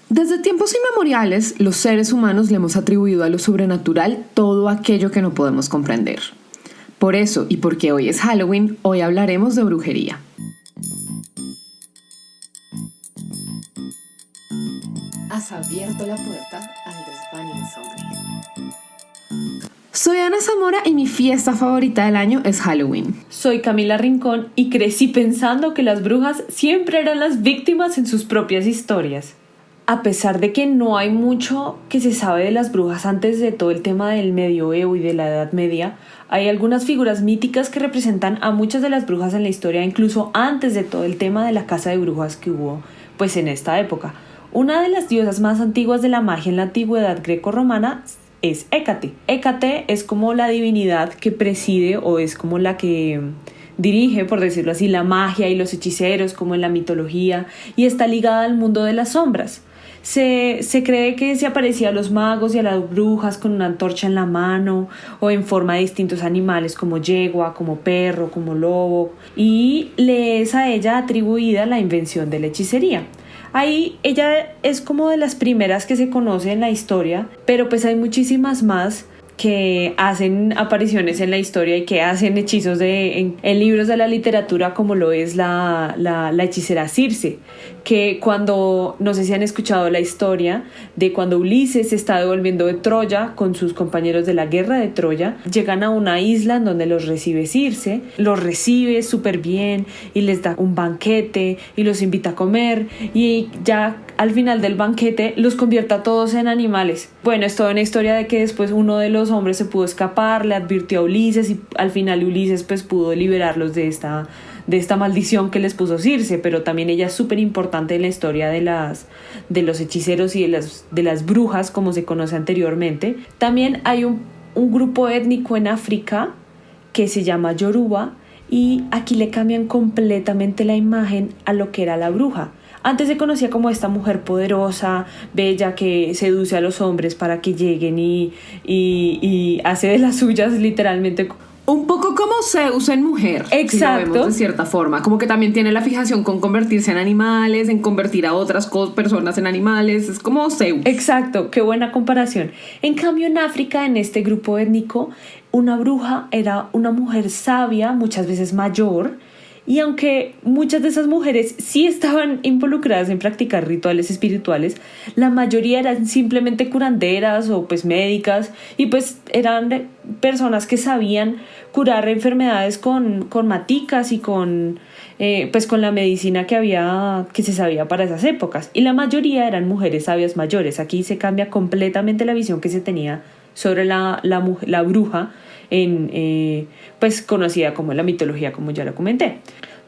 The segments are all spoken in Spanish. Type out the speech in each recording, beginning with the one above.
Desde tiempos inmemoriales, los seres humanos le hemos atribuido a lo sobrenatural todo aquello que no podemos comprender. Por eso, y porque hoy es Halloween, hoy hablaremos de brujería. Has abierto la puerta al desván insomnio. Soy Ana Zamora y mi fiesta favorita del año es Halloween. Soy Camila Rincón y crecí pensando que las brujas siempre eran las víctimas en sus propias historias. A pesar de que no hay mucho que se sabe de las brujas antes de todo el tema del medioevo y de la Edad Media, hay algunas figuras míticas que representan a muchas de las brujas en la historia, incluso antes de todo el tema de la caza de brujas que hubo pues en esta época. Una de las diosas más antiguas de la magia en la antigüedad grecorromana es Hécate. Hécate es como la divinidad que preside o es como la que dirige, por decirlo así, la magia y los hechiceros como en la mitología, y está ligada al mundo de las sombras. Se cree que se aparecía a los magos y a las brujas con una antorcha en la mano o en forma de distintos animales como yegua, como perro, como lobo, y le es a ella atribuida la invención de la hechicería. Ahí ella es como de las primeras que se conoce en la historia, pero pues hay muchísimas más que hacen apariciones en la historia y que hacen hechizos en libros de la literatura, como lo es la hechicera Circe, que cuando, no sé si han escuchado la historia de cuando Ulises se está devolviendo de Troya con sus compañeros de la guerra de Troya, llegan a una isla en donde los recibe Circe, los recibe súper bien y les da un banquete y los invita a comer, y ya al final del banquete los convierte a todos en animales. Bueno, es toda una historia de que después uno de los hombres se pudo escapar, le advirtió a Ulises y al final Ulises pues pudo liberarlos de esta maldición que les puso Circe, pero también ella es súper importante en la historia de los hechiceros y de las brujas, como se conoce anteriormente. También hay un grupo étnico en África que se llama Yoruba, y aquí le cambian completamente la imagen a lo que era la bruja. Antes se conocía como esta mujer poderosa, bella, que seduce a los hombres para que lleguen y hace de las suyas literalmente. Un poco como Zeus en mujer. Exacto. Si lo vemos de cierta forma. Como que también tiene la fijación con convertirse en animales, en convertir a otras personas en animales. Es como Zeus. Exacto, qué buena comparación. En cambio, en África, en este grupo étnico, una bruja era una mujer sabia, muchas veces mayor. Y aunque muchas de esas mujeres sí estaban involucradas en practicar rituales espirituales, la mayoría eran simplemente curanderas o pues médicas, y pues eran personas que sabían curar enfermedades con maticas y con la medicina que se sabía para esas épocas. Y la mayoría eran mujeres sabias mayores. Aquí se cambia completamente la visión que se tenía sobre la bruja, pues conocida como la mitología, como ya lo comenté.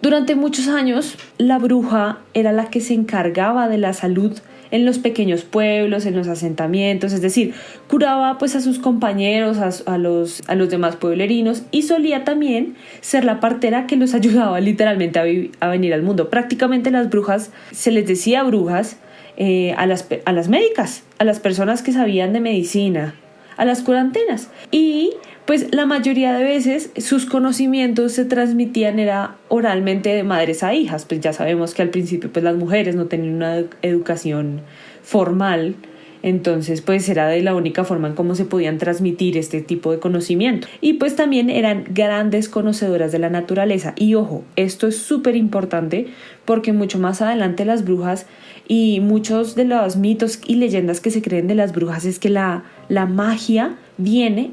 Durante muchos años la bruja era la que se encargaba de la salud en los pequeños pueblos, en los asentamientos, es decir, curaba pues a sus compañeros, a los demás pueblerinos, y solía también ser la partera que los ayudaba literalmente a venir al mundo. Prácticamente las brujas, se les decía brujas a las médicas, a las personas que sabían de medicina, a las curanteras, y pues la mayoría de veces sus conocimientos se transmitían era oralmente de madres a hijas. Pues ya sabemos que al principio pues las mujeres no tenían una educación formal, entonces pues era de la única forma en cómo se podían transmitir este tipo de conocimiento. Y pues también eran grandes conocedoras de la naturaleza. Y ojo, esto es súper importante porque mucho más adelante las brujas, y muchos de los mitos y leyendas que se creen de las brujas, es que la magia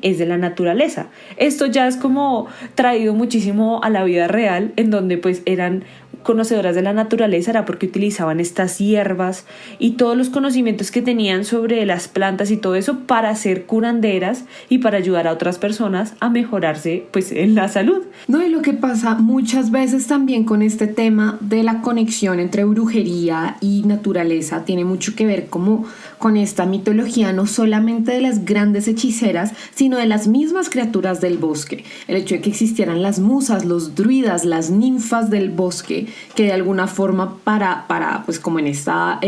es de la naturaleza. Esto ya es como traído muchísimo a la vida real, en donde pues eran conocedoras de la naturaleza, era porque utilizaban estas hierbas y todos los conocimientos que tenían sobre las plantas y todo eso para ser curanderas y para ayudar a otras personas a mejorarse pues en la salud. No, y lo que pasa muchas veces también con este tema de la conexión entre brujería y naturaleza tiene mucho que ver como con esta mitología, no solamente de las grandes hechiceras, sino de las mismas criaturas del bosque. El hecho de que existieran las musas, los druidas, las ninfas del bosque, que de alguna forma para pues como en esta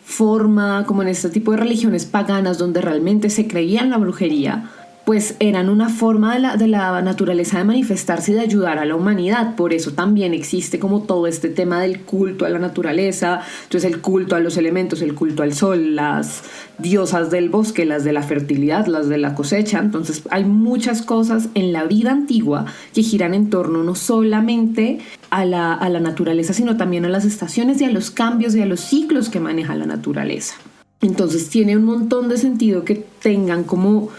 forma, como en este tipo de religiones paganas donde realmente se creía en la brujería, pues eran una forma de la naturaleza de manifestarse y de ayudar a la humanidad. Por eso también existe como todo este tema del culto a la naturaleza, entonces el culto a los elementos, el culto al sol, las diosas del bosque, las de la fertilidad, las de la cosecha. Entonces hay muchas cosas en la vida antigua que giran en torno no solamente a la naturaleza, sino también a las estaciones y a los cambios y a los ciclos que maneja la naturaleza. Entonces tiene un montón de sentido que tengan como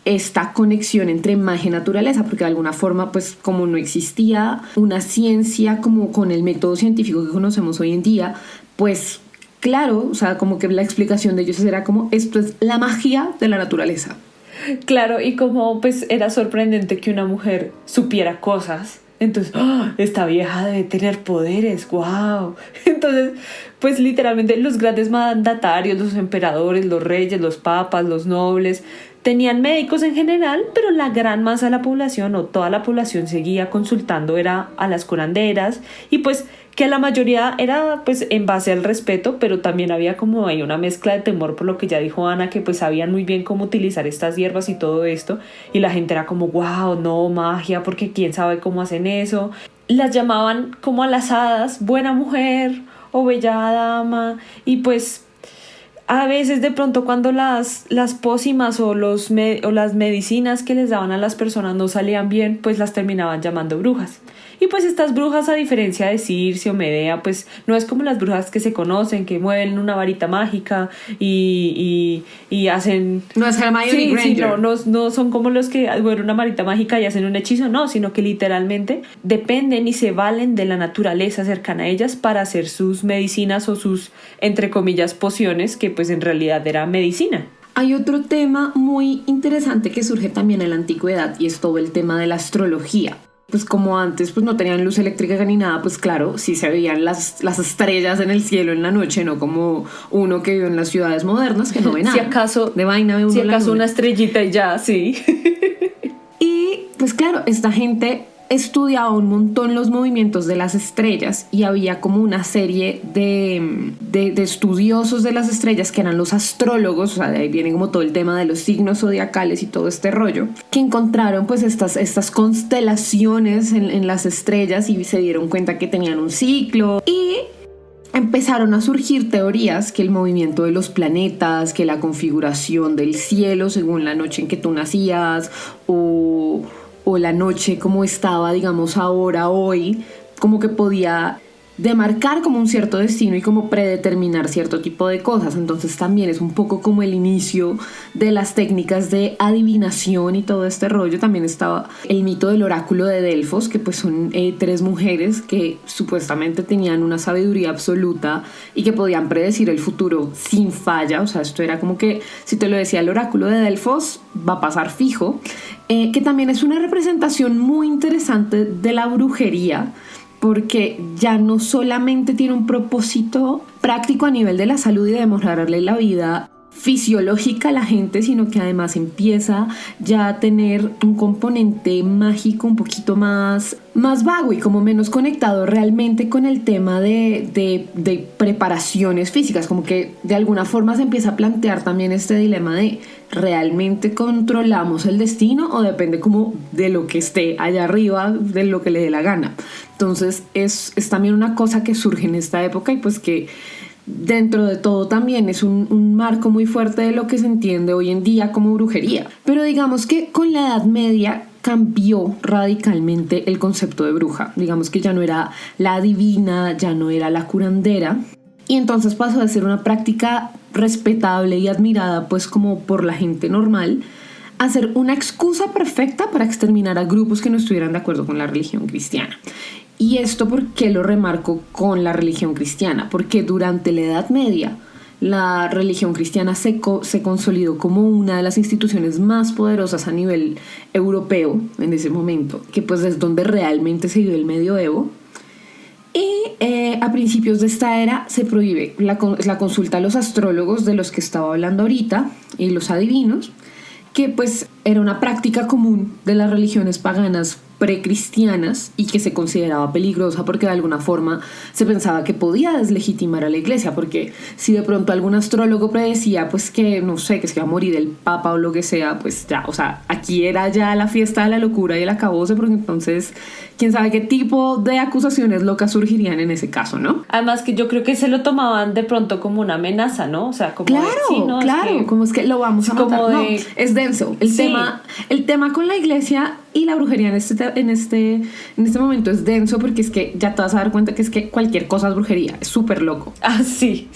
esta conexión entre magia y naturaleza, porque de alguna forma, pues como no existía una ciencia como con el método científico que conocemos hoy en día, pues claro, o sea, como que la explicación de ellos era como esto es la magia de la naturaleza. Claro, y como pues era sorprendente que una mujer supiera cosas. Entonces, ¡oh!, esta vieja debe tener poderes, wow. Entonces, pues literalmente los grandes mandatarios, los emperadores, los reyes, los papas, los nobles, tenían médicos en general, pero la gran masa de la población o toda la población seguía consultando era a las curanderas, y pues que la mayoría era pues en base al respeto, pero también había como ahí una mezcla de temor por lo que ya dijo Ana, que pues sabían muy bien cómo utilizar estas hierbas y todo esto, y la gente era como wow, no, magia, porque quién sabe cómo hacen eso. Las llamaban como a las hadas, buena mujer o bella dama, y pues a veces de pronto cuando las pócimas o las medicinas que les daban a las personas no salían bien, pues las terminaban llamando brujas. Y pues estas brujas, a diferencia de Circe o Medea, pues no es como las brujas que se conocen, que mueven una varita mágica y hacen... No es Hermione Granger. No son como los que mueven una varita mágica y hacen un hechizo, no, sino que literalmente dependen y se valen de la naturaleza cercana a ellas para hacer sus medicinas o sus, entre comillas, pociones, que pues en realidad era medicina. Hay otro tema muy interesante que surge también en la antigüedad, y es todo el tema de la astrología. Pues como antes pues no tenían luz eléctrica ni nada, pues claro, sí se veían las estrellas en el cielo en la noche, no como uno que vive en las ciudades modernas que no ve nada. Si acaso, de vaina ve uno si acaso la una estrellita y ya, sí. Y pues claro, esta gente estudiaba un montón los movimientos de las estrellas, y había como una serie de estudiosos de las estrellas que eran los astrólogos, o sea, de ahí viene como todo el tema de los signos zodiacales y todo este rollo, que encontraron pues estas constelaciones en las estrellas y se dieron cuenta que tenían un ciclo, y empezaron a surgir teorías que el movimiento de los planetas, que la configuración del cielo según la noche en que tú nacías o la noche como estaba, digamos, ahora, hoy, como que podía demarcar como un cierto destino y como predeterminar cierto tipo de cosas. Entonces también es un poco como el inicio de las técnicas de adivinación y todo este rollo. También estaba el mito del oráculo de Delfos, que pues son 3 mujeres que supuestamente tenían una sabiduría absoluta y que podían predecir el futuro sin falla. O sea, esto era como que si te lo decía el oráculo de Delfos, va a pasar fijo. Que también es una representación muy interesante de la brujería, porque ya no solamente tiene un propósito práctico a nivel de la salud y de mejorarle la vida fisiológica a la gente, sino que además empieza ya a tener un componente mágico un poquito más vago y como menos conectado realmente con el tema de preparaciones físicas. Como que de alguna forma se empieza a plantear también este dilema de ¿realmente controlamos el destino o depende como de lo que esté allá arriba, de lo que le dé la gana? Entonces es también una cosa que surge en esta época, y pues que dentro de todo también es un marco muy fuerte de lo que se entiende hoy en día como brujería. Pero digamos que con la Edad Media cambió radicalmente el concepto de bruja. Digamos que ya no era la adivina, ya no era la curandera, y entonces pasó de ser una práctica respetable y admirada pues como por la gente normal a ser una excusa perfecta para exterminar a grupos que no estuvieran de acuerdo con la religión cristiana. ¿Y esto por qué lo remarco con la religión cristiana? Porque durante la Edad Media la religión cristiana se consolidó como una de las instituciones más poderosas a nivel europeo en ese momento, que pues es donde realmente se dio el medioevo. Y a principios de esta era se prohíbe la consulta a los astrólogos, de los que estaba hablando ahorita, y los adivinos, que pues era una práctica común de las religiones paganas precristianas y que se consideraba peligrosa porque de alguna forma se pensaba que podía deslegitimar a la iglesia, porque si de pronto algún astrólogo predecía pues que, no sé, que se iba a morir el papa o lo que sea, pues ya, o sea, aquí era ya la fiesta de la locura y el acabose, porque entonces quién sabe qué tipo de acusaciones locas surgirían en ese caso, ¿no? Además que yo creo que se lo tomaban de pronto como una amenaza, ¿no? O sea, como claro, de, sí, ¿no? claro, es que, como es que lo vamos a matar. como No, de, es denso. El tema con la iglesia y la brujería en este momento es denso, porque es que ya te vas a dar cuenta que es que cualquier cosa es brujería, es súper loco. Ah, sí.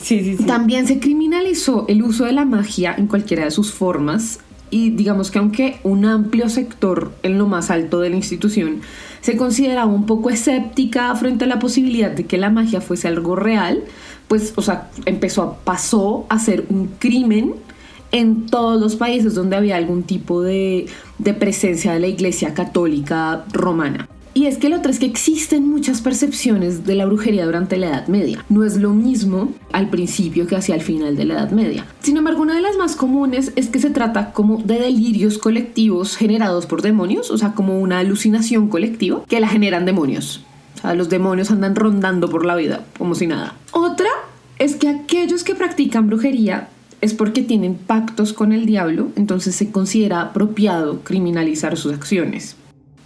También se criminalizó el uso de la magia en cualquiera de sus formas, y digamos que aunque un amplio sector en lo más alto de la institución se consideraba un poco escéptica frente a la posibilidad de que la magia fuese algo real, pues, o sea, pasó a ser un crimen en todos los países donde había algún tipo de presencia de la Iglesia Católica Romana. Y es que lo otro es que existen muchas percepciones de la brujería durante la Edad Media. No es lo mismo al principio que hacia el final de la Edad Media. Sin embargo, una de las más comunes es que se trata como de delirios colectivos generados por demonios, o sea, como una alucinación colectiva que la generan demonios. O sea, los demonios andan rondando por la vida como si nada. Otra es que aquellos que practican brujería es porque tienen pactos con el diablo, entonces se considera apropiado criminalizar sus acciones.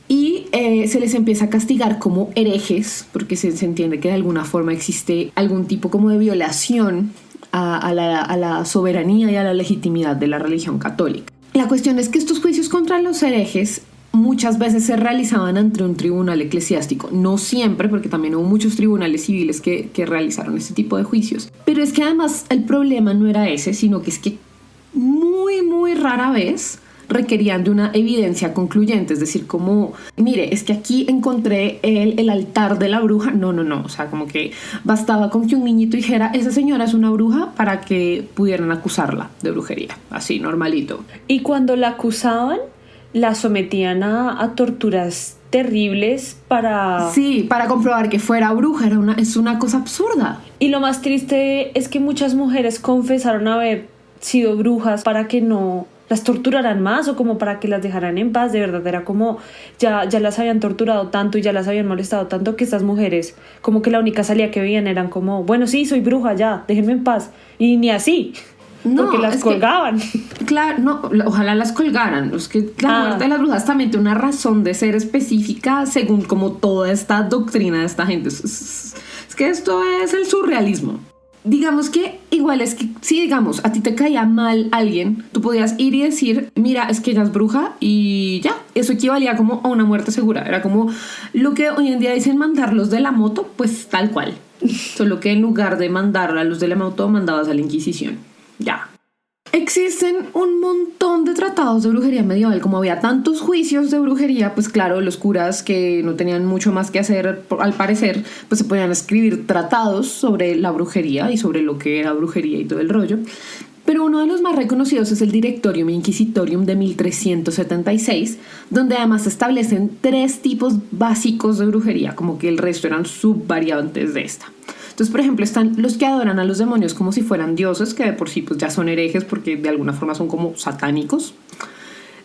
Y se les empieza a castigar como herejes, porque se entiende que de alguna forma existe algún tipo como de violación a la soberanía y a la legitimidad de la religión católica. La cuestión es que estos juicios contra los herejes muchas veces se realizaban ante un tribunal eclesiástico. No siempre, porque también hubo muchos tribunales civiles que realizaron este tipo de juicios. Pero es que además el problema no era ese, sino que es que muy, muy rara vez requerían de una evidencia concluyente, es decir, como, mire, es que aquí encontré el altar de la bruja. No, o sea, como que bastaba con que un niñito dijera, esa señora es una bruja, para que pudieran acusarla de brujería, así, normalito. Y cuando la acusaban, la sometían a torturas terribles para... Sí, para comprobar que fuera bruja, es una cosa absurda. Y lo más triste es que muchas mujeres confesaron haber sido brujas para que no las torturaran más, o como para que las dejaran en paz. De verdad era como ya las habían torturado tanto y ya las habían molestado tanto, que estas mujeres como que la única salida que veían eran como, bueno, sí, soy bruja, ya, déjenme en paz. Y ni así, porque las colgaban. Claro, no, ojalá las colgaran. Es que la muerte de las brujas también tiene una razón de ser específica según como toda esta doctrina de esta gente. Es que esto es el surrealismo. Digamos que igual es que si, digamos, a ti te caía mal alguien, tú podías ir y decir, mira, es que ella es bruja, y ya. Eso equivalía como a una muerte segura. Era como lo que hoy en día dicen mandar los de la moto, pues tal cual. Solo que en lugar de mandar a los de la moto, mandabas a la Inquisición. Ya. Existen un montón de tratados de brujería medieval. Como había tantos juicios de brujería, pues claro, los curas que no tenían mucho más que hacer, al parecer, pues se podían escribir tratados sobre la brujería y sobre lo que era brujería y todo el rollo. Pero uno de los más reconocidos es el Directorium Inquisitorium de 1376, donde además se establecen 3 tipos básicos de brujería, como que el resto eran subvariantes de esta. Entonces, por ejemplo, están los que adoran a los demonios como si fueran dioses, que de por sí pues ya son herejes porque de alguna forma son como satánicos.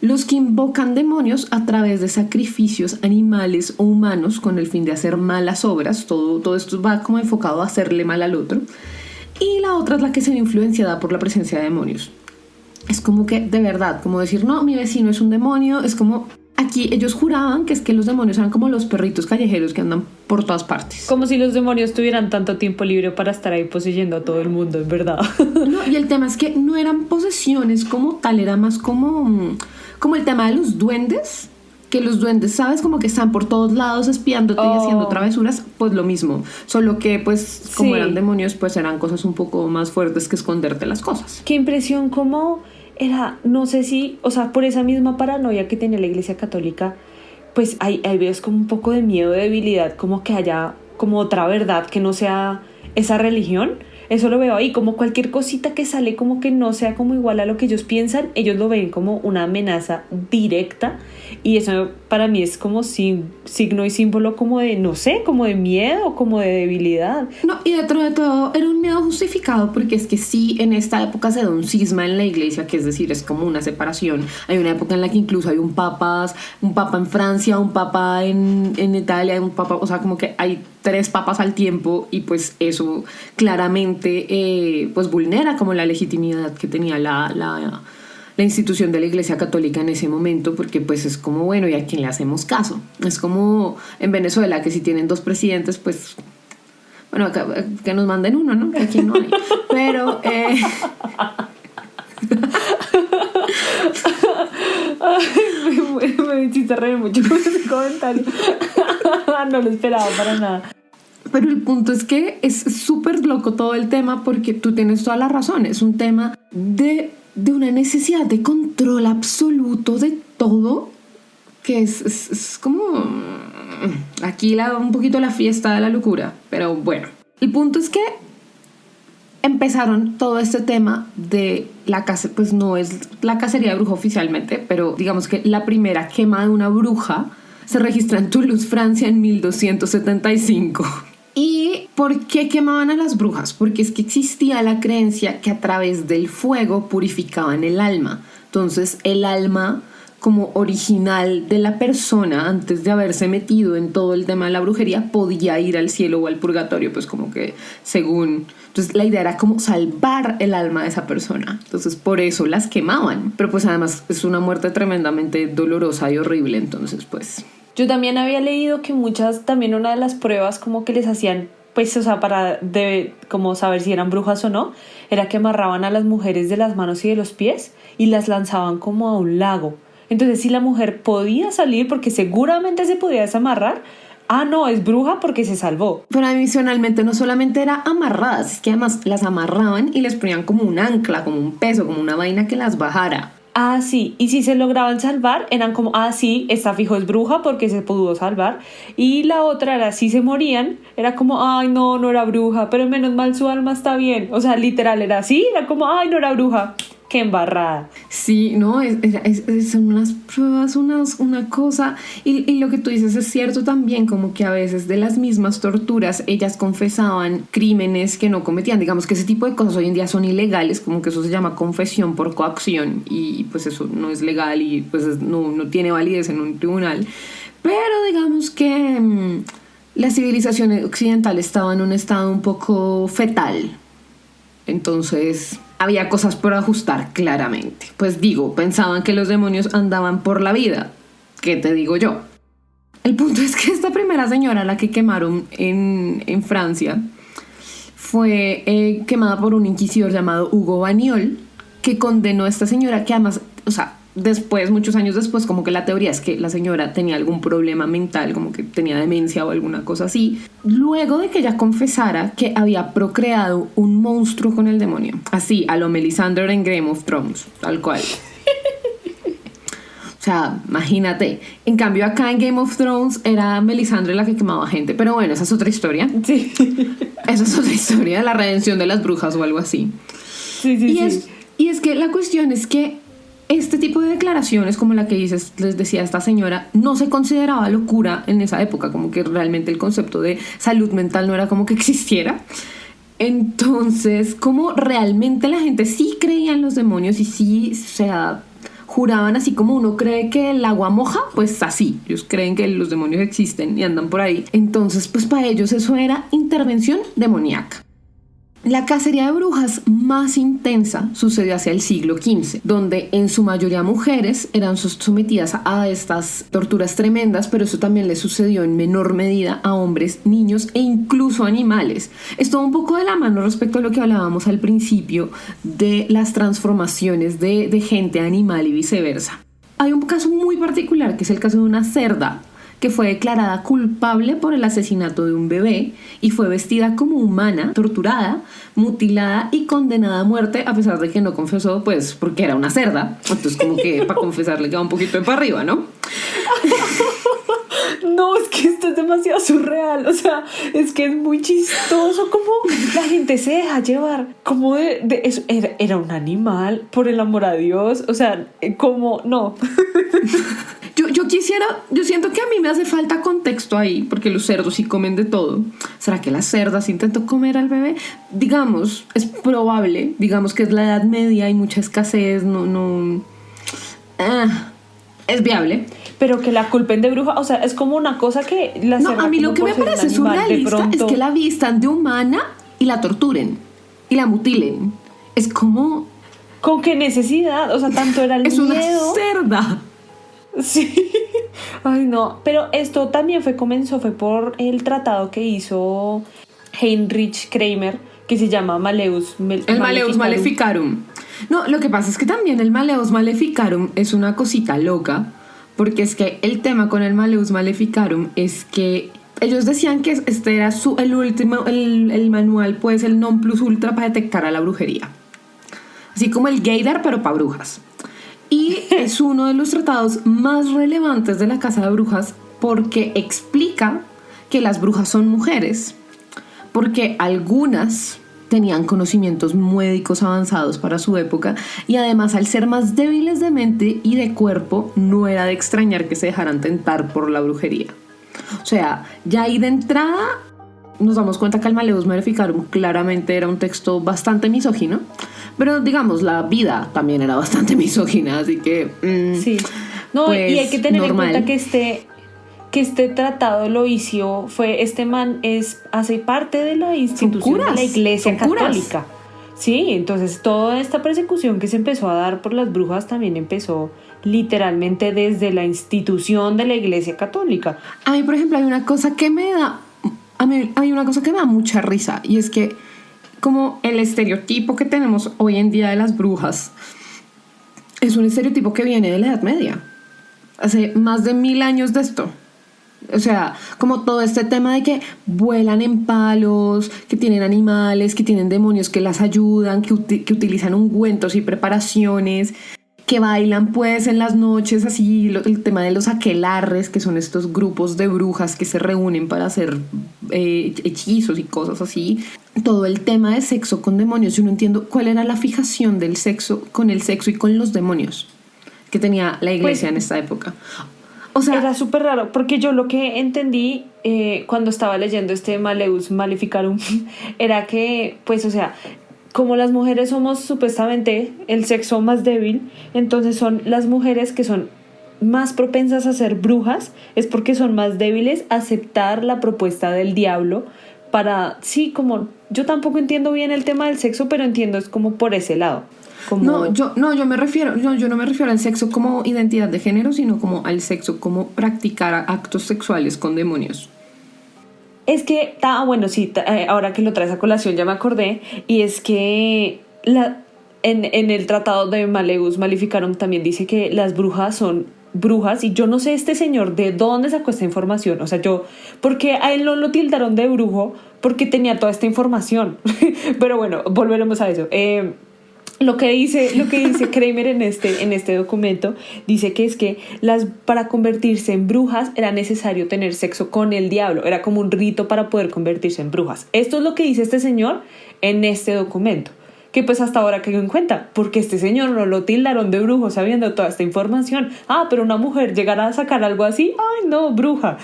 Los que invocan demonios a través de sacrificios animales o humanos con el fin de hacer malas obras. Todo esto va como enfocado a hacerle mal al otro. Y la otra es la que se ve influenciada por la presencia de demonios. Es como que, de verdad, como decir, no, mi vecino es un demonio. Es como, aquí ellos juraban que es que los demonios eran como los perritos callejeros que andan por todas partes. Como si los demonios tuvieran tanto tiempo libre para estar ahí poseyendo a todo el mundo, en verdad. No, y el tema es que no eran posesiones como tal, era más como el tema de los duendes. Que los duendes, ¿sabes? Como que están por todos lados espiándote y haciendo travesuras. Pues lo mismo. Solo que, pues, como eran demonios, pues eran cosas un poco más fuertes que esconderte las cosas. Qué impresión, como era, no sé si, o sea, por esa misma paranoia que tenía la Iglesia Católica, pues ahí ves como un poco de miedo, de debilidad, como que haya como otra verdad que no sea esa religión. Eso lo veo ahí, como cualquier cosita que sale como que no sea como igual a lo que ellos piensan, ellos lo ven como una amenaza directa Y eso para mí es como signo y símbolo como de, no sé, como de miedo, como de debilidad. No, y dentro de todo era un miedo justificado, porque es que sí, en esta época se da un cisma en la iglesia, que es decir, es como una separación. Hay una época en la que incluso hay un papa en Francia, un papa en Italia, un papa, o sea, como que hay 3 papas al tiempo, y pues eso claramente pues vulnera como la legitimidad que tenía la institución de la Iglesia Católica en ese momento, porque pues es como, bueno, ¿y a quién le hacemos caso? Es como en Venezuela, que si tienen 2 presidentes, pues bueno, que nos manden uno, ¿no? Que aquí no hay. Pero me hiciste reír mucho con ese comentario. No lo esperaba para nada. Pero el punto es que es súper loco todo el tema, porque tú tienes toda la razón. Es un tema de una necesidad de control absoluto de todo, que es como aquí un poquito la fiesta de la locura. Pero bueno, el punto es que empezaron todo este tema de la cacería, pues no es la cacería de bruja oficialmente, pero digamos que la primera quema de una bruja se registra en Toulouse, Francia, en 1275. ¿Y por qué quemaban a las brujas? Porque es que existía la creencia que a través del fuego purificaban el alma. Entonces el alma como original de la persona, antes de haberse metido en todo el tema de la brujería, podía ir al cielo o al purgatorio, pues como que según... Entonces la idea era como salvar el alma de esa persona. Entonces por eso las quemaban. Pero pues además es una muerte tremendamente dolorosa y horrible. Entonces pues... Yo también había leído que también una de las pruebas como que les hacían, pues, o sea, para como saber si eran brujas o no, era que amarraban a las mujeres de las manos y de los pies y las lanzaban como a un lago. Entonces, si la mujer podía salir, porque seguramente se podía desamarrar, no, es bruja porque se salvó. Pero adicionalmente no solamente era amarradas, es que además las amarraban y les ponían como un ancla, como un peso, como una vaina que las bajara. Sí, y si se lograban salvar, eran como, sí, esta fijo es bruja porque se pudo salvar. Y la otra era, si se morían, era como, no era bruja, pero menos mal su alma está bien. O sea, literal era así, era como, no era bruja. ¡Qué embarrada! Sí, no, son unas pruebas, una cosa. Y lo que tú dices es cierto también, como que a veces de las mismas torturas ellas confesaban crímenes que no cometían. Digamos que ese tipo de cosas hoy en día son ilegales, como que eso se llama confesión por coacción, y pues eso no es legal y pues no tiene validez en un tribunal. Pero digamos que la civilización occidental estaba en un estado un poco fetal. Entonces... había cosas por ajustar, claramente. Pues digo, pensaban que los demonios andaban por la vida. ¿Qué te digo yo? El punto es que esta primera señora, la que quemaron en Francia, fue quemada por un inquisidor llamado Hugo Baniol, que condenó a esta señora, que además, o sea, después, muchos años después, como que la teoría es que la señora tenía algún problema mental, como que tenía demencia o alguna cosa así, luego de que ella confesara que había procreado un monstruo con el demonio, así, a lo Melisandre en Game of Thrones, tal cual. O sea, imagínate. En cambio acá en Game of Thrones era Melisandre la que quemaba gente, pero bueno, esa es otra historia. Sí. Esa es otra historia, la redención de las brujas o algo así. Sí. Y es que la cuestión es que este tipo de declaraciones, como la que les decía esta señora, no se consideraba locura en esa época, como que realmente el concepto de salud mental no era como que existiera. Entonces, como realmente la gente sí creía en los demonios y sí, o sea, juraban así como uno cree que el agua moja, pues así, ellos creen que los demonios existen y andan por ahí. Entonces, pues para ellos eso era intervención demoníaca. La cacería de brujas más intensa sucedió hacia el siglo XV, donde en su mayoría mujeres eran sometidas a estas torturas tremendas, pero eso también le sucedió en menor medida a hombres, niños e incluso animales. Esto va un poco de la mano respecto a lo que hablábamos al principio de las transformaciones de gente a animal y viceversa. Hay un caso muy particular que es el caso de una cerda que fue declarada culpable por el asesinato de un bebé y fue vestida como humana, torturada, mutilada y condenada a muerte, a pesar de que no confesó, pues porque era una cerda. Entonces como que para confesar le queda un poquito de para arriba, ¿no? No, es que esto es demasiado surreal, o sea, es que es muy chistoso como la gente se deja llevar, como de eso, era un animal, por el amor a Dios, o sea, como, no. yo siento que a mí me hace falta contexto ahí, porque los cerdos sí comen de todo. ¿Será que las cerdas intentó comer al bebé? Digamos, es probable, digamos que es la Edad Media, hay mucha escasez, es viable. Pero que la culpen de bruja, o sea, es como una cosa que la No, cerda a mí como lo que por me ser un parece animal, de surrealista es pronto- que la vistan de humana y la torturen y la mutilen. Es como, ¿Con qué necesidad? O sea, tanto era el es una miedo. cerda. Sí. Ay, no. Pero esto también fue por el tratado que hizo Heinrich Kramer, que se llama El Maleus Maleficarum. No, lo que pasa es que también el Maleus Maleficarum es una cosita loca, porque es que el tema con el Maleus Maleficarum es que ellos decían que este era el último, el manual, pues el non plus ultra para detectar a la brujería. Así como el Gaydar, pero para brujas. Y es uno de los tratados más relevantes de la Casa de Brujas porque explica que las brujas son mujeres, porque algunas tenían conocimientos médicos avanzados para su época y además al ser más débiles de mente y de cuerpo no era de extrañar que se dejaran tentar por la brujería. O sea, ya ahí de entrada nos damos cuenta que el Maleus Maleficarum claramente era un texto bastante misógino, pero digamos la vida también era bastante misógina, así que Sí. No, pues, y hay que tener normal. en cuenta que este tratado lo hizo, este man hace parte de la institución de la Iglesia Católica. Sí, entonces toda esta persecución que se empezó a dar por las brujas también empezó literalmente desde la institución de la Iglesia Católica. A mí, por ejemplo, hay una cosa que me da mucha risa, y es que como el estereotipo que tenemos hoy en día de las brujas es un estereotipo que viene de la Edad Media, hace más de 1000 años de esto. O sea, como todo este tema de que vuelan en palos, que tienen animales, que tienen demonios que las ayudan, que utilizan ungüentos y preparaciones, que bailan pues en las noches, así el tema de los aquelarres, que son estos grupos de brujas que se reúnen para hacer hechizos y cosas así. Todo el tema de sexo con demonios, yo no entiendo cuál era la fijación del sexo con el sexo y con los demonios que tenía la iglesia en esta época. O sea, era súper raro, porque yo lo que entendí cuando estaba leyendo este Maleus Maleficarum era que, pues, o sea, como las mujeres somos supuestamente el sexo más débil, entonces son las mujeres que son más propensas a ser brujas, es porque son más débiles a aceptar la propuesta del diablo para, sí, como, yo tampoco entiendo bien el tema del sexo, pero entiendo es como por ese lado. Como... yo no me refiero al sexo como identidad de género, sino como al sexo como practicar actos sexuales con demonios. Es que, bueno, sí, ahora que lo traes a colación ya me acordé, y es que en el tratado de Maleus Maleficarum también dice que las brujas son brujas, y yo no sé este señor de dónde sacó esta información, o sea, porque a él no lo tildaron de brujo porque tenía toda esta información, pero bueno, volveremos a eso. Lo que dice Kramer en este documento dice que es que para convertirse en brujas era necesario tener sexo con el diablo, era como un rito para poder convertirse en brujas. Esto es lo que dice este señor en este documento, que pues hasta ahora caigo en cuenta, porque este señor no lo tildaron de brujo sabiendo toda esta información. Pero una mujer llegará a sacar algo así, ¡ay no, bruja!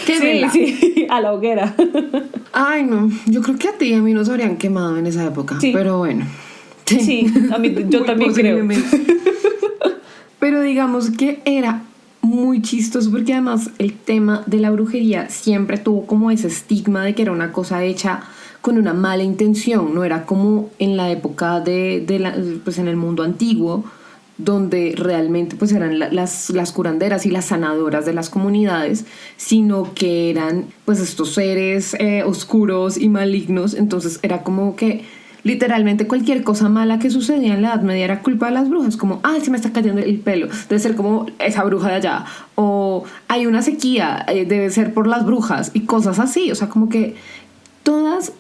Sí, a la hoguera. Ay, no, yo creo que a ti y a mí nos habrían quemado en esa época, sí. Pero bueno. Sí, a mí yo también creo. Pero digamos que era muy chistoso porque además el tema de la brujería siempre tuvo como ese estigma de que era una cosa hecha con una mala intención, no era como en la época pues en el mundo antiguo, donde realmente pues eran las curanderas y las sanadoras de las comunidades, sino que eran pues estos seres oscuros y malignos. Entonces era como que literalmente cualquier cosa mala que sucedía en la Edad Media era culpa de las brujas, como se me está cayendo el pelo, debe ser como esa bruja de allá, o hay una sequía, debe ser por las brujas, y cosas así. O sea, como que todas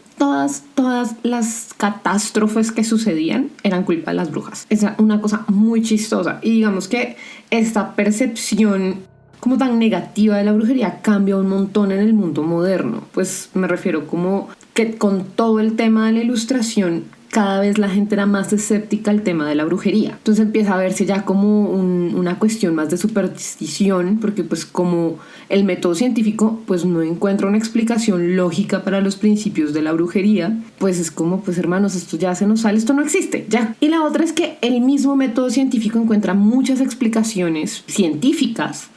las catástrofes que sucedían eran culpa de las brujas. Es una cosa muy chistosa, y digamos que esta percepción como tan negativa de la brujería cambia un montón en el mundo moderno. Pues me refiero como que con todo el tema de la ilustración cada vez la gente era más escéptica al tema de la brujería. Entonces empieza a verse ya como una cuestión más de superstición, porque pues como el método científico pues no encuentra una explicación lógica para los principios de la brujería, pues es como, pues hermanos, esto ya se nos sale, esto no existe, ya. Y la otra es que el mismo método científico encuentra muchas explicaciones científicas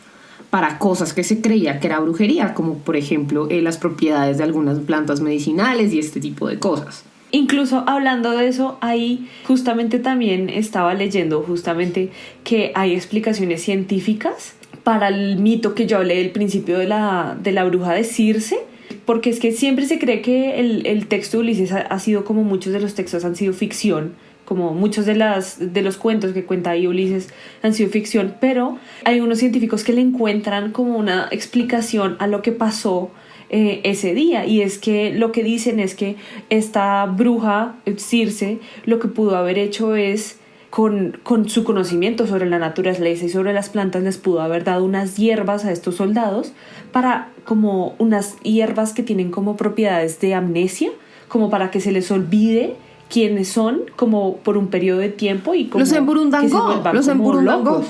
para cosas que se creía que era brujería, como por ejemplo las propiedades de algunas plantas medicinales y este tipo de cosas. Incluso hablando de eso, ahí justamente también estaba leyendo justamente que hay explicaciones científicas para el mito que yo hablé del principio de la bruja de Circe, porque es que siempre se cree que el texto de Ulises ha sido, como muchos de los textos han sido ficción, como muchos de los cuentos que cuenta ahí Ulises han sido ficción, pero hay unos científicos que le encuentran como una explicación a lo que pasó ese día, y es que lo que dicen es que esta bruja Circe lo que pudo haber hecho es con su conocimiento sobre la naturaleza y sobre las plantas les pudo haber dado unas hierbas a estos soldados, para como unas hierbas que tienen como propiedades de amnesia, como para que se les olvide quiénes son como por un periodo de tiempo y como los emburundangó, los emburundangó.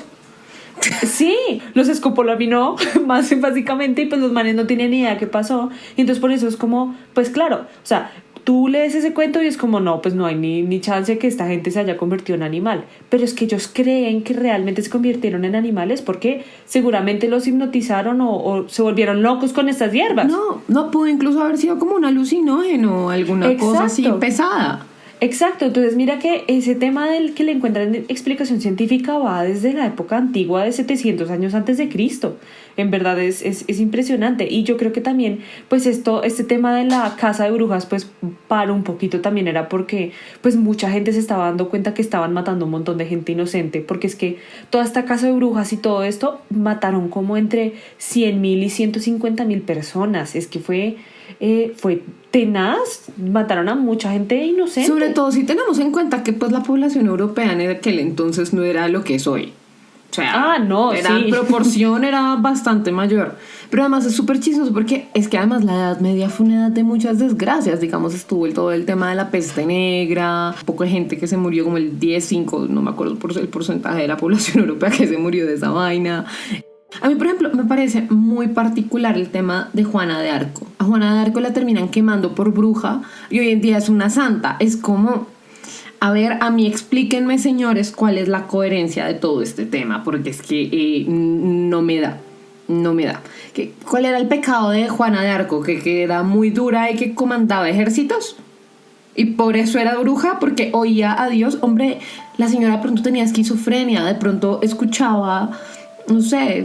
Sí, los escopolaminó más básicamente, y pues los manes no tienen ni idea qué pasó, y entonces por eso es como, pues claro, o sea, tú lees ese cuento y es como, no, pues no hay ni chance que esta gente se haya convertido en animal, pero es que ellos creen que realmente se convirtieron en animales porque seguramente los hipnotizaron o se volvieron locos con estas hierbas. No pudo incluso haber sido como un alucinógeno, alguna cosa así pesada. Exacto, entonces mira que ese tema del que le encuentran explicación científica va desde la época antigua de 700 años antes de Cristo. En verdad es impresionante, y yo creo que también pues este tema de la casa de brujas pues para un poquito también era porque pues mucha gente se estaba dando cuenta que estaban matando un montón de gente inocente, porque es que toda esta casa de brujas y todo esto mataron como entre 100,000 y 150,000 personas, es que fue tenaz, mataron a mucha gente inocente. Sobre todo si tenemos en cuenta que pues la población europea en aquel entonces no era lo que es hoy. O sea, en proporción era bastante mayor. Pero además es súper chistoso porque es que además la Edad Media fue una edad de muchas desgracias. Digamos, estuvo todo el tema de la peste negra, un poco de gente que se murió, como el 10,5, no me acuerdo el porcentaje de la población europea que se murió de esa vaina. A mí, por ejemplo, me parece muy particular el tema de Juana de Arco. A Juana de Arco la terminan quemando por bruja y hoy en día es una santa. Es como, a ver, a mí explíquenme, señores, cuál es la coherencia de todo este tema, porque es que no me da. ¿Cuál era el pecado de Juana de Arco? Que era muy dura y que comandaba ejércitos. Y por eso era bruja, porque oía a Dios. Hombre, la señora de pronto tenía esquizofrenia, de pronto escuchaba, no sé,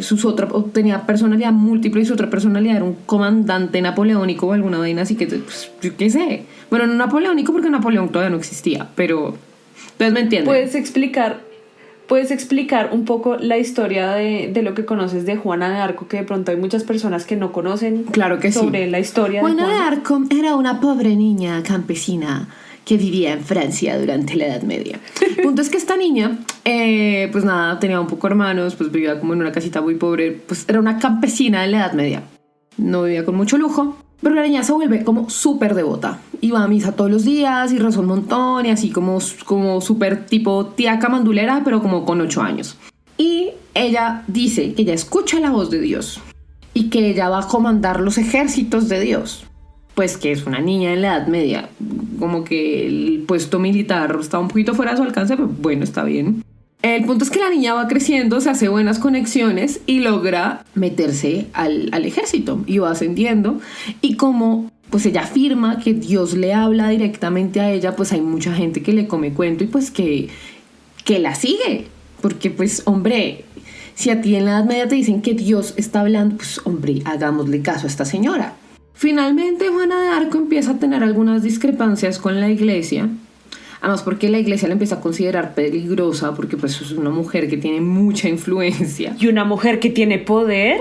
tenía personalidad múltiple y su otra personalidad era un comandante napoleónico o alguna vaina así que, pues, yo qué sé. Bueno, no napoleónico porque Napoleón todavía no existía, pero ustedes me entienden. ¿Puedes explicar un poco la historia de lo que conoces de Juana de Arco, que de pronto hay muchas personas que no conocen? Claro que sobre sí. La historia Juana de de Arco era una pobre niña campesina que vivía en Francia durante la Edad Media. El punto es que esta niña, pues nada, tenía un poco hermanos, pues vivía como en una casita muy pobre, pues era una campesina de la Edad Media. No vivía con mucho lujo, pero la niña se vuelve como súper devota. Iba a misa todos los días y rezó un montón y así como súper tipo tía camandulera, pero como con 8 años. Y ella dice que ella escucha la voz de Dios y que ella va a comandar los ejércitos de Dios. Pues que es una niña en la Edad Media, como que el puesto militar está un poquito fuera de su alcance, pero bueno, está bien. El punto es que la niña va creciendo, se hace buenas conexiones y logra meterse al ejército y va ascendiendo. Y como pues ella afirma que Dios le habla directamente a ella, pues hay mucha gente que le come cuento y pues que la sigue. Porque pues, hombre, si a ti en la Edad Media te dicen que Dios está hablando, pues hombre, hagámosle caso a esta señora. Finalmente Juana de Arco empieza a tener algunas discrepancias con la iglesia, además porque la iglesia la empieza a considerar peligrosa porque pues es una mujer que tiene mucha influencia. ¿Y una mujer que tiene poder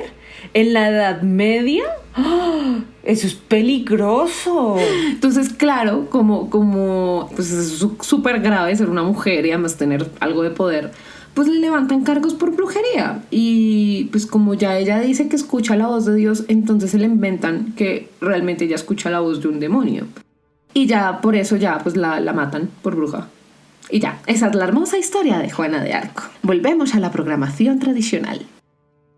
en la Edad Media? ¡Oh! Eso es peligroso. Entonces, claro, como pues es súper grave ser una mujer y además tener algo de poder, pues le levantan cargos por brujería. Y pues como ya ella dice que escucha la voz de Dios, entonces se le inventan que realmente ella escucha la voz de un demonio. y ya por eso ya pues la matan por bruja. Y ya, esa es la hermosa historia de Juana de Arco. Volvemos a la programación tradicional.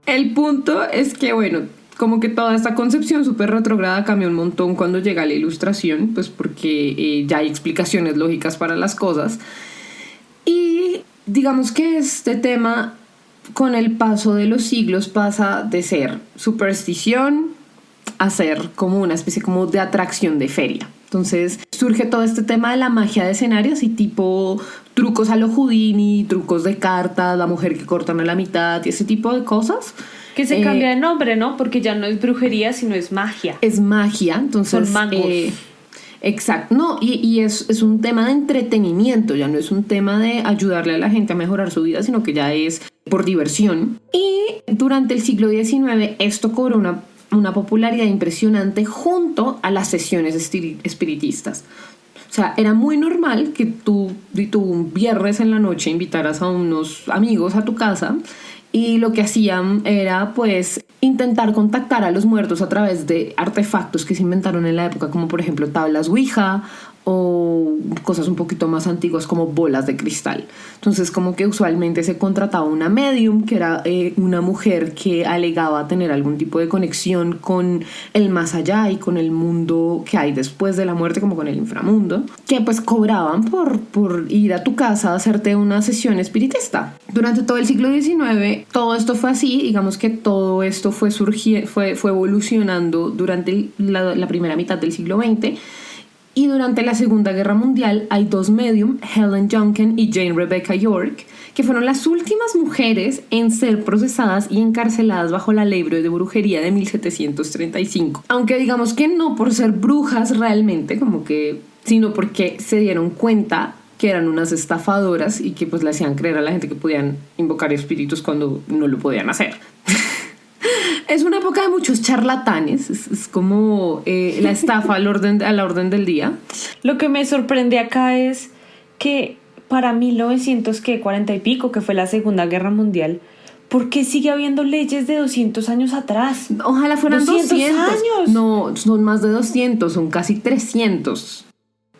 El punto es que, bueno, como que toda esta concepción súper retrógrada cambió un montón cuando llega la Ilustración, pues porque ya hay explicaciones lógicas para las cosas. Y digamos que este tema, con el paso de los siglos, pasa de ser superstición a ser como una especie como de atracción de feria. Entonces surge todo este tema de la magia de escenarios y tipo trucos a lo Houdini, trucos de cartas, la mujer que cortan a la mitad y ese tipo de cosas. Que se cambia de nombre, ¿no? Porque ya no es brujería, sino es magia. Es magia, entonces... Son magos. Exacto, no, y es un tema de entretenimiento, ya no es un tema de ayudarle a la gente a mejorar su vida, sino que ya es por diversión. Y durante el siglo XIX esto cobró una popularidad impresionante junto a las sesiones espiritistas. O sea, era muy normal que tú un viernes en la noche invitaras a unos amigos a tu casa y lo que hacían era pues intentar contactar a los muertos a través de artefactos que se inventaron en la época, como por ejemplo tablas Ouija o cosas un poquito más antiguas como bolas de cristal. Entonces como que usualmente se contrataba una medium, que era una mujer que alegaba tener algún tipo de conexión con el más allá y con el mundo que hay después de la muerte, como con el inframundo, que pues cobraban por ir a tu casa a hacerte una sesión espiritista. Durante todo el siglo XIX todo esto fue así, digamos que todo esto fue evolucionando durante la primera mitad del siglo XX. Y durante la Segunda Guerra Mundial hay dos medium, Helen Juncken y Jane Rebecca York, que fueron las últimas mujeres en ser procesadas y encarceladas bajo la ley de brujería de 1735. Aunque digamos que no por ser brujas realmente, sino porque se dieron cuenta que eran unas estafadoras y que pues le hacían creer a la gente que podían invocar espíritus cuando no lo podían hacer. Es una época de muchos charlatanes, es como la estafa a la orden del día. Lo que me sorprende acá es que para 1940 y pico, que fue la Segunda Guerra Mundial, ¿por qué sigue habiendo leyes de 200 años atrás? Ojalá fueran 200 años. No, son más de 200, son casi 300.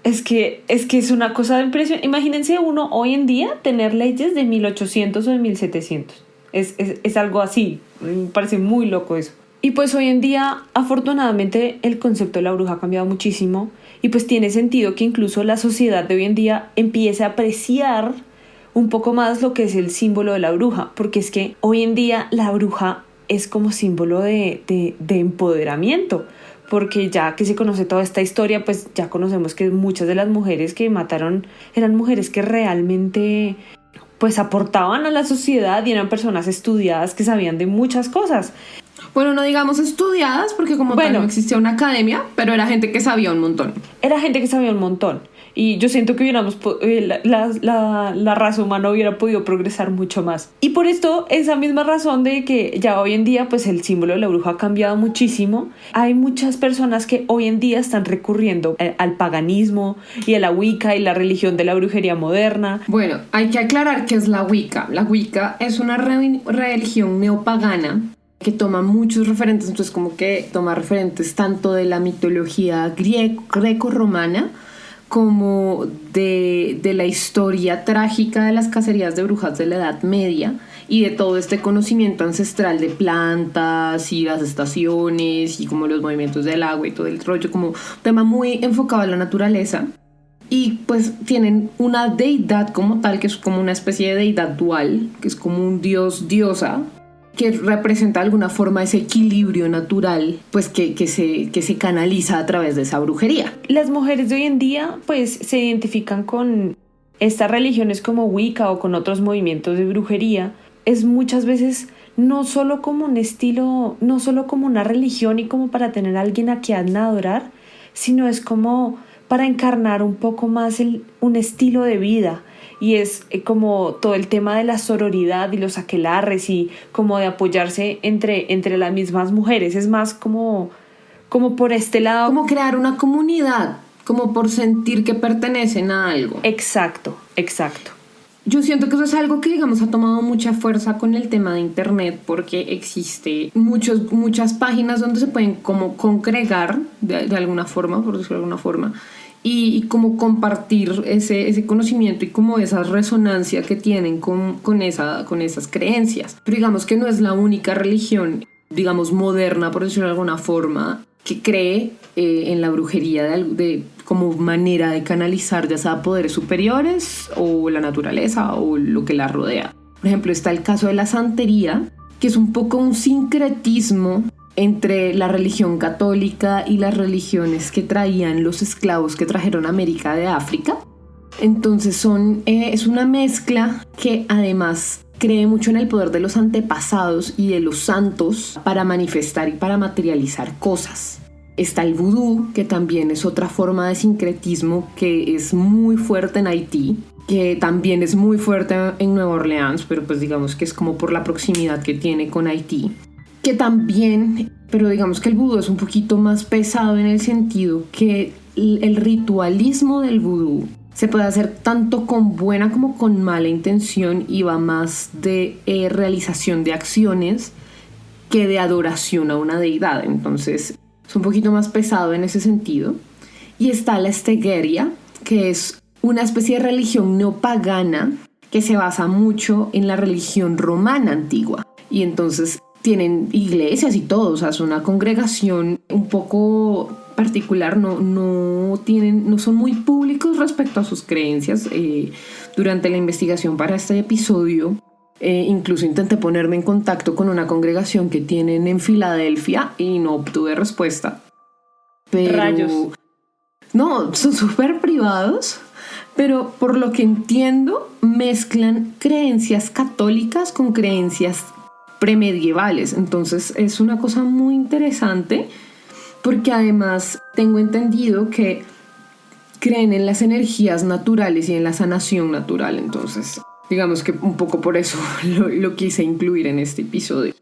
Es que es una cosa de impresión. Imagínense uno hoy en día tener leyes de 1800 o de 1700. Es algo así, me parece muy loco eso. Y pues hoy en día, afortunadamente, el concepto de la bruja ha cambiado muchísimo y pues tiene sentido que incluso la sociedad de hoy en día empiece a apreciar un poco más lo que es el símbolo de la bruja, porque es que hoy en día la bruja es como símbolo de empoderamiento, porque ya que se conoce toda esta historia, pues ya conocemos que muchas de las mujeres que mataron eran mujeres que realmente pues aportaban a la sociedad y eran personas estudiadas que sabían de muchas cosas. Bueno, no digamos estudiadas porque como tal no existía una academia, pero era gente que sabía un montón. Era gente que sabía un montón. Y yo siento que la raza humana hubiera podido progresar mucho más. Y por esto, esa misma razón de que ya hoy en día pues el símbolo de la bruja ha cambiado muchísimo. Hay muchas personas que hoy en día están recurriendo al paganismo y a la Wicca y la religión de la brujería moderna. Bueno, hay que aclarar qué es la Wicca. La Wicca es una religión neopagana que toma muchos referentes, entonces como que toma referentes tanto de la mitología greco-romana como de la historia trágica de las cacerías de brujas de la Edad Media y de todo este conocimiento ancestral de plantas y las estaciones y como los movimientos del agua y todo el rollo, como un tema muy enfocado a la naturaleza. Y pues tienen una deidad como tal, que es como una especie de deidad dual, que es como un dios, diosa, que representa de alguna forma ese equilibrio natural, pues que se canaliza a través de esa brujería. Las mujeres de hoy en día pues se identifican con estas religiones como Wicca o con otros movimientos de brujería. Es muchas veces no solo como un estilo, no solo como una religión y como para tener a alguien a quien adorar, sino es como para encarnar un poco más un estilo de vida. Y es como todo el tema de la sororidad y los aquelarres y como de apoyarse entre las mismas mujeres. Es más como por este lado. Como crear una comunidad, como por sentir que pertenecen a algo. Exacto. Yo siento que eso es algo que, digamos, ha tomado mucha fuerza con el tema de internet, porque existe muchas páginas donde se pueden como congregar de alguna forma, por decirlo de alguna forma, y como compartir ese conocimiento y como esa resonancia que tienen con esas creencias. Pero digamos que no es la única religión, digamos, moderna, por decirlo de alguna forma, que cree en la brujería como manera de canalizar ya sea poderes superiores o la naturaleza o lo que la rodea. Por ejemplo, está el caso de la santería, que es un poco un sincretismo entre la religión católica y las religiones que traían los esclavos que trajeron a América de África. Entonces es una mezcla que además cree mucho en el poder de los antepasados y de los santos para manifestar y para materializar cosas. Está el vudú, que también es otra forma de sincretismo que es muy fuerte en Haití, que también es muy fuerte en Nueva Orleans, pero pues digamos que es como por la proximidad que tiene con Haití. Que también, pero digamos que el vudú es un poquito más pesado en el sentido que el ritualismo del vudú se puede hacer tanto con buena como con mala intención y va más de realización de acciones que de adoración a una deidad. Entonces es un poquito más pesado en ese sentido. Y está la estegueria, que es una especie de religión neopagana que se basa mucho en la religión romana antigua. Y entonces tienen iglesias y todo, o sea, es una congregación un poco particular, no son muy públicos respecto a sus creencias. Durante la investigación para este episodio, incluso intenté ponerme en contacto con una congregación que tienen en Filadelfia y no obtuve respuesta. Pero, rayos. No, son súper privados, pero por lo que entiendo, mezclan creencias católicas con creencias premedievales. Entonces es una cosa muy interesante porque además tengo entendido que creen en las energías naturales y en la sanación natural. Entonces digamos que un poco por eso lo quise incluir en este episodio.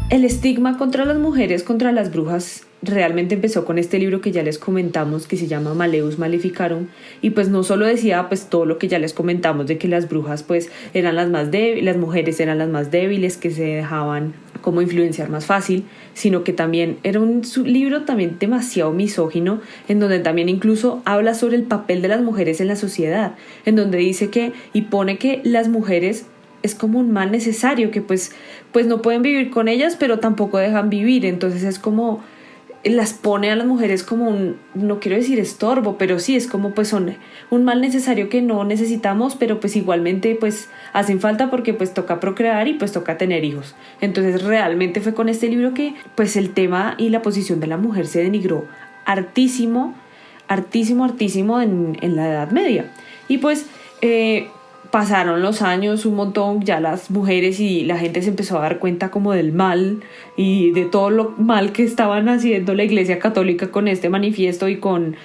El estigma contra las mujeres, contra las brujas, realmente empezó con este libro que ya les comentamos, que se llama Maleus Maleficarum, y pues no solo decía pues todo lo que ya les comentamos de que las brujas pues eran las más débiles, las mujeres eran las más débiles, que se dejaban como influenciar más fácil, sino que también era un libro también demasiado misógino, en donde también incluso habla sobre el papel de las mujeres en la sociedad, en donde dice que y pone que las mujeres es como un mal necesario, que pues no pueden vivir con ellas, pero tampoco dejan vivir. Entonces es como, las pone a las mujeres como no quiero decir estorbo, pero sí, es como pues son un mal necesario que no necesitamos, pero pues igualmente pues hacen falta porque pues toca procrear y pues toca tener hijos. Entonces realmente fue con este libro que pues el tema y la posición de la mujer se denigró hartísimo en la Edad Media. Y pues pasaron los años un montón, ya las mujeres y la gente se empezó a dar cuenta como del mal y de todo lo mal que estaban haciendo la Iglesia Católica con este manifiesto y con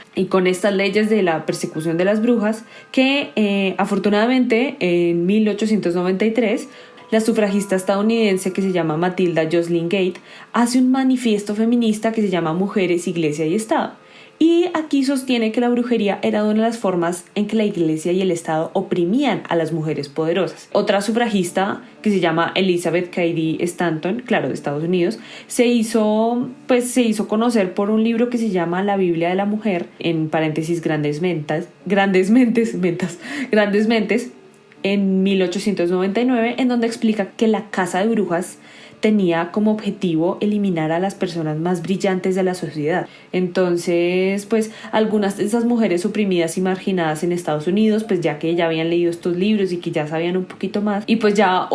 estas leyes de la persecución de las brujas, que afortunadamente en 1893 la sufragista estadounidense que se llama Matilda Joslyn Gate hace un manifiesto feminista que se llama Mujeres, Iglesia y Estado. Y aquí sostiene que la brujería era una de las formas en que la Iglesia y el Estado oprimían a las mujeres poderosas. Otra sufragista, que se llama Elizabeth Cady Stanton, claro, de Estados Unidos, se hizo conocer por un libro que se llama La Biblia de la Mujer, en paréntesis Grandes Mentes, en 1899, en donde explica que la casa de brujas tenía como objetivo eliminar a las personas más brillantes de la sociedad. Entonces, pues algunas de esas mujeres oprimidas y marginadas en Estados Unidos, pues ya que ya habían leído estos libros y que ya sabían un poquito más, y pues ya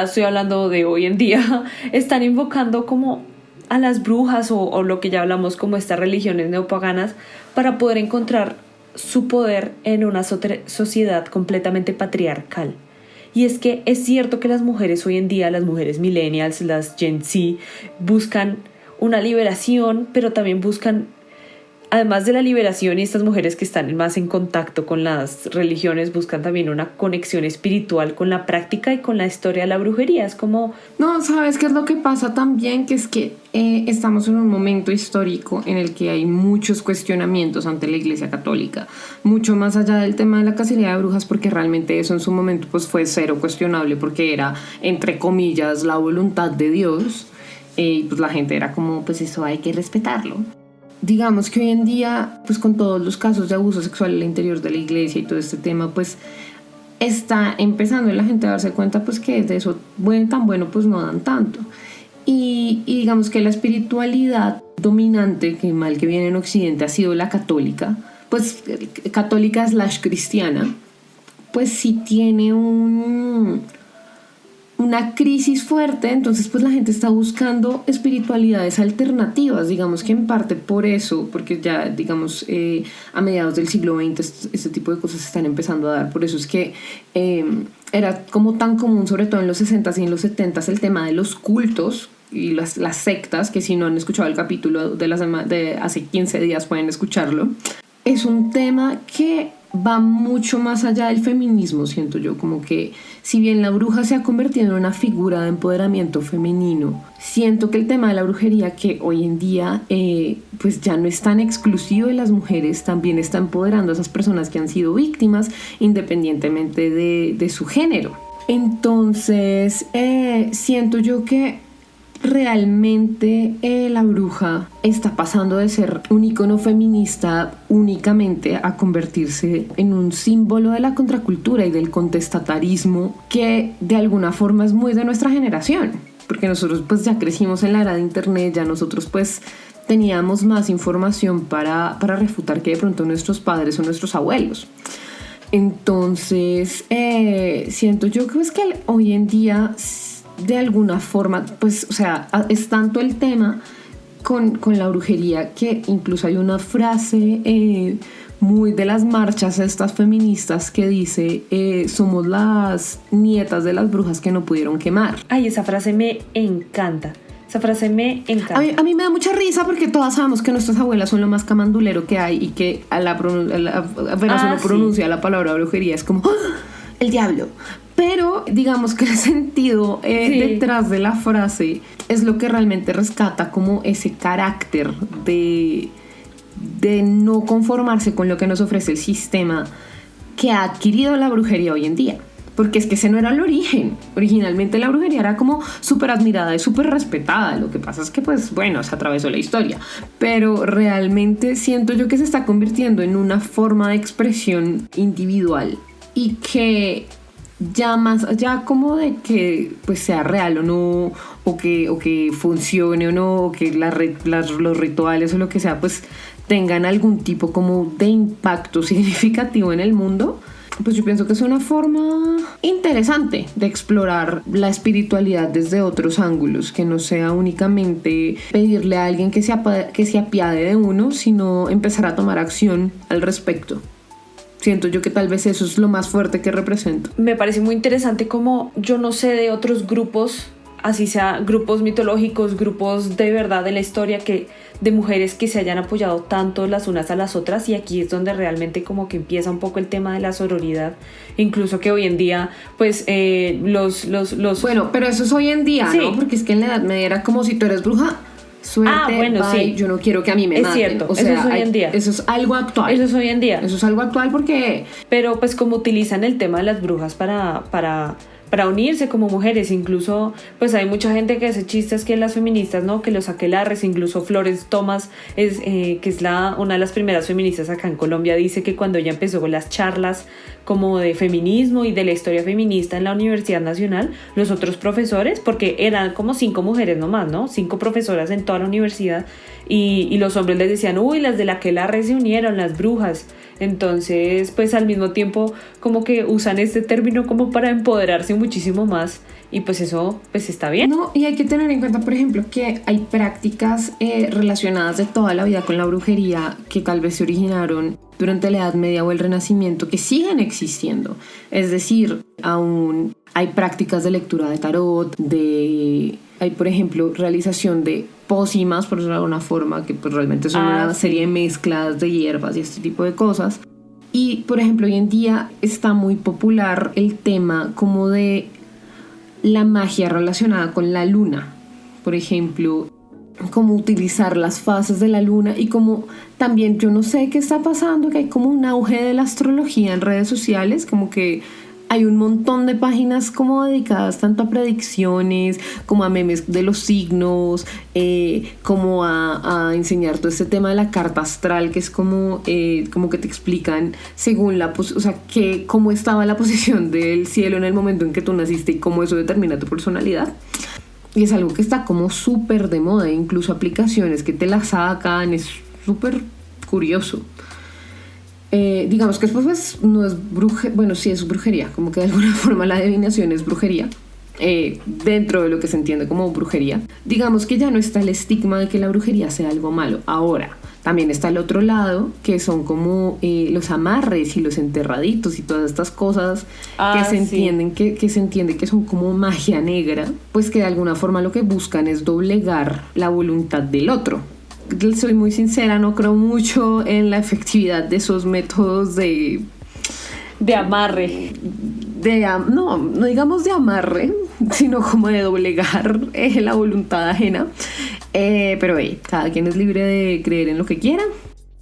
estoy hablando de hoy en día, están invocando como a las brujas o lo que ya hablamos como estas religiones neopaganas para poder encontrar su poder en una sociedad completamente patriarcal. Y es que es cierto que las mujeres hoy en día, las mujeres millennials, las Gen Z, buscan una liberación, pero también buscan además de la liberación, y estas mujeres que están más en contacto con las religiones buscan también una conexión espiritual con la práctica y con la historia de la brujería. Es como... No, ¿sabes qué es lo que pasa también? Que es que estamos en un momento histórico en el que hay muchos cuestionamientos ante la Iglesia Católica, mucho más allá del tema de la cacería de brujas, porque realmente eso en su momento pues fue cero cuestionable, porque era, entre comillas, la voluntad de Dios, y pues la gente era como, pues eso hay que respetarlo. Digamos que hoy en día, pues con todos los casos de abuso sexual al interior de la iglesia y todo este tema, pues está empezando la gente a darse cuenta pues que de eso tan bueno pues no dan tanto. Y digamos que la espiritualidad dominante, que mal que viene en Occidente, ha sido la católica, pues católica / cristiana, pues sí tiene una crisis fuerte. Entonces pues la gente está buscando espiritualidades alternativas, digamos que en parte por eso, porque ya digamos a mediados del siglo XX este tipo de cosas se están empezando a dar. Por eso es que era como tan común, sobre todo en los 60s y en los 70s, el tema de los cultos y las sectas, que si no han escuchado el capítulo de hace 15 días pueden escucharlo. Es un tema que va mucho más allá del feminismo, siento yo, como que si bien la bruja se ha convertido en una figura de empoderamiento femenino, siento que el tema de la brujería, que hoy en día pues ya no es tan exclusivo de las mujeres, también está empoderando a esas personas que han sido víctimas independientemente de su género. Entonces siento yo que realmente la bruja está pasando de ser un icono feminista únicamente a convertirse en un símbolo de la contracultura y del contestatarismo, que de alguna forma es muy de nuestra generación, porque nosotros pues ya crecimos en la era de internet, ya nosotros pues teníamos más información para refutar que de pronto nuestros padres o nuestros abuelos. Entonces siento yo que es que hoy en día de alguna forma, pues, o sea, es tanto el tema con la brujería que incluso hay una frase muy de las marchas estas feministas que dice somos las nietas de las brujas que no pudieron quemar. Ay, esa frase me encanta. Esa frase me encanta. A mí me da mucha risa porque todas sabemos que nuestras abuelas son lo más camandulero que hay y que apenas uno pronuncia la palabra brujería es como ¡ah! El diablo. Pero digamos que el sentido detrás de la frase es lo que realmente rescata como ese carácter de no conformarse con lo que nos ofrece el sistema que ha adquirido la brujería hoy en día. Porque es que ese no era el origen. Originalmente la brujería era como súper admirada y súper respetada. Lo que pasa es que pues bueno, se atravesó la historia. Pero realmente siento yo que se está convirtiendo en una forma de expresión individual y que ya más allá como de que pues sea real o no, o que funcione o no, o que los rituales o lo que sea pues tengan algún tipo como de impacto significativo en el mundo, pues yo pienso que es una forma interesante de explorar la espiritualidad desde otros ángulos, que no sea únicamente pedirle a alguien que se apiade de uno, sino empezar a tomar acción al respecto. Siento yo que tal vez eso es lo más fuerte que represento. Me parece muy interesante como yo no sé de otros grupos, así sea grupos mitológicos, grupos de verdad de la historia, de mujeres que se hayan apoyado tanto las unas a las otras, y aquí es donde realmente como que empieza un poco el tema de la sororidad, incluso que hoy en día pues los... Bueno, pero eso es hoy en día, sí. ¿No? Porque es que en la Edad Media era como si tú eres bruja, suerte, bueno, bye, sí. Yo no quiero que a mí me maten. Es cierto, o sea, eso es hoy en día. Eso es algo actual. Eso es hoy en día. Eso es algo actual porque... Pero pues como utilizan el tema de las brujas para unirse como mujeres, incluso pues hay mucha gente que hace chistes que las feministas, ¿no? Que los aquelarres, incluso Florence Thomas, que es una de las primeras feministas acá en Colombia, dice que cuando ella empezó con las charlas como de feminismo y de la historia feminista en la Universidad Nacional, los otros profesores, porque eran como 5 mujeres nomás, ¿no? 5 profesoras en toda la universidad, y los hombres les decían, uy, las de la aquelarre se unieron, las brujas. Entonces, pues al mismo tiempo como que usan este término como para empoderarse muchísimo más, y pues eso pues está bien. No, y hay que tener en cuenta, por ejemplo, que hay prácticas relacionadas de toda la vida con la brujería que tal vez se originaron durante la Edad Media o el Renacimiento que siguen existiendo. Es decir, aún hay prácticas de lectura de tarot, de hay, por ejemplo, realización de pócimas, por decirlo de alguna forma, que pues realmente son una serie de mezclas de hierbas y este tipo de cosas. Y, por ejemplo, hoy en día está muy popular el tema como de la magia relacionada con la luna. Por ejemplo, cómo utilizar las fases de la luna y como también yo no sé qué está pasando, que hay como un auge de la astrología en redes sociales, como que hay un montón de páginas como dedicadas tanto a predicciones como a memes de los signos, como a enseñar todo este tema de la carta astral, que es como que te explican según cómo estaba la posición del cielo en el momento en que tú naciste y cómo eso determina tu personalidad. Y es algo que está como súper de moda, incluso aplicaciones que te la sacan, es súper curioso. Digamos que después pues, no es brujería, bueno, sí es brujería, como que de alguna forma la adivinación es brujería, dentro de lo que se entiende como brujería. Digamos que ya no está el estigma de que la brujería sea algo malo. Ahora, también está el otro lado, que son como los amarres y los enterraditos y todas estas cosas que se entienden, que se entiende que son como magia negra, pues que de alguna forma lo que buscan es doblegar la voluntad del otro. Soy muy sincera, no creo mucho en la efectividad de esos métodos de amarre. No digamos de amarre, sino como de doblegar la voluntad ajena. Pero cada quien es libre de creer en lo que quiera.